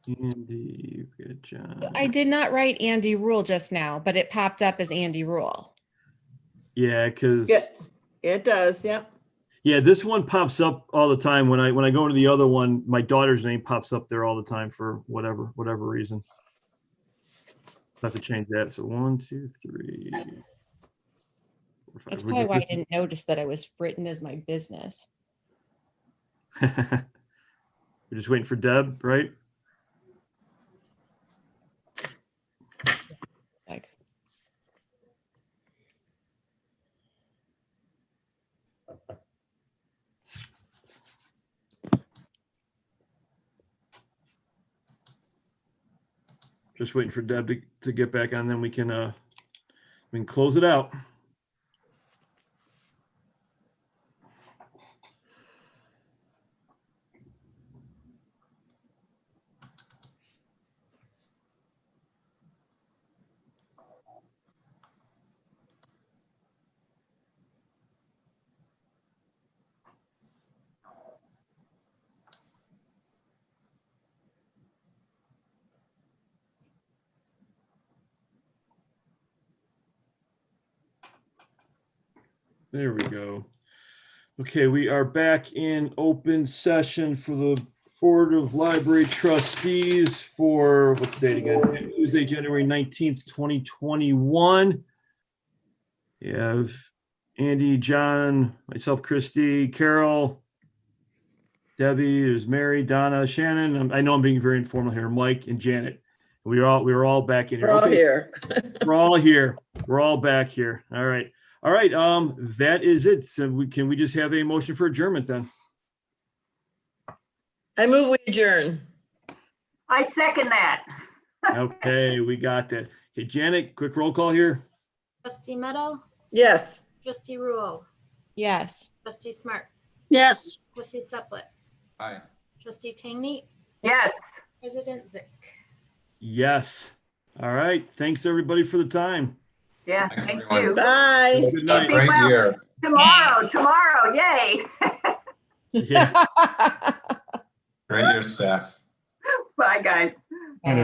Andy, good job. I did not write Andy Rule just now, but it popped up as Andy Rule. Yeah, because Yeah, it does. Yep. yeah, this one pops up all the time. When I go to the other one, my daughter's name pops up there all the time for whatever reason. I have to change that. So 1, 2, 3, 4, 5. That's probably why I didn't notice that I was written as my business. We're just waiting for Deb, right? Like, Just waiting for Deb to get back on, then we can close it out. There we go. Okay, we are back in open session for the Board of Library Trustees for, what's the date again? Tuesday, January 19th, 2021. You have Andy, John, myself, Christy, Carol, Debbie, there's Mary, Donna, Shannon. I know I'm being very informal here, Mike and Janet. We were all back in here. We're all Okay. here. We're all here. We're all back here. All right. All right. That is it. So can we just have a motion for adjournment then? I move we adjourn. I second that. Okay, we got that. Okay, Janet, quick roll call here. Trustee Meadow, Yes. trustee Rule, yes. trustee Smart, Yes. trustee Suplet, Aye. trustee Tangney, Yes. president Zick. Yes. All right. Thanks everybody for the time. Yeah, Thanks, thank everyone. you. Bye. Good night. Be Great well. year. Tomorrow, yay. Yeah. Great year, staff. Bye, guys. I know.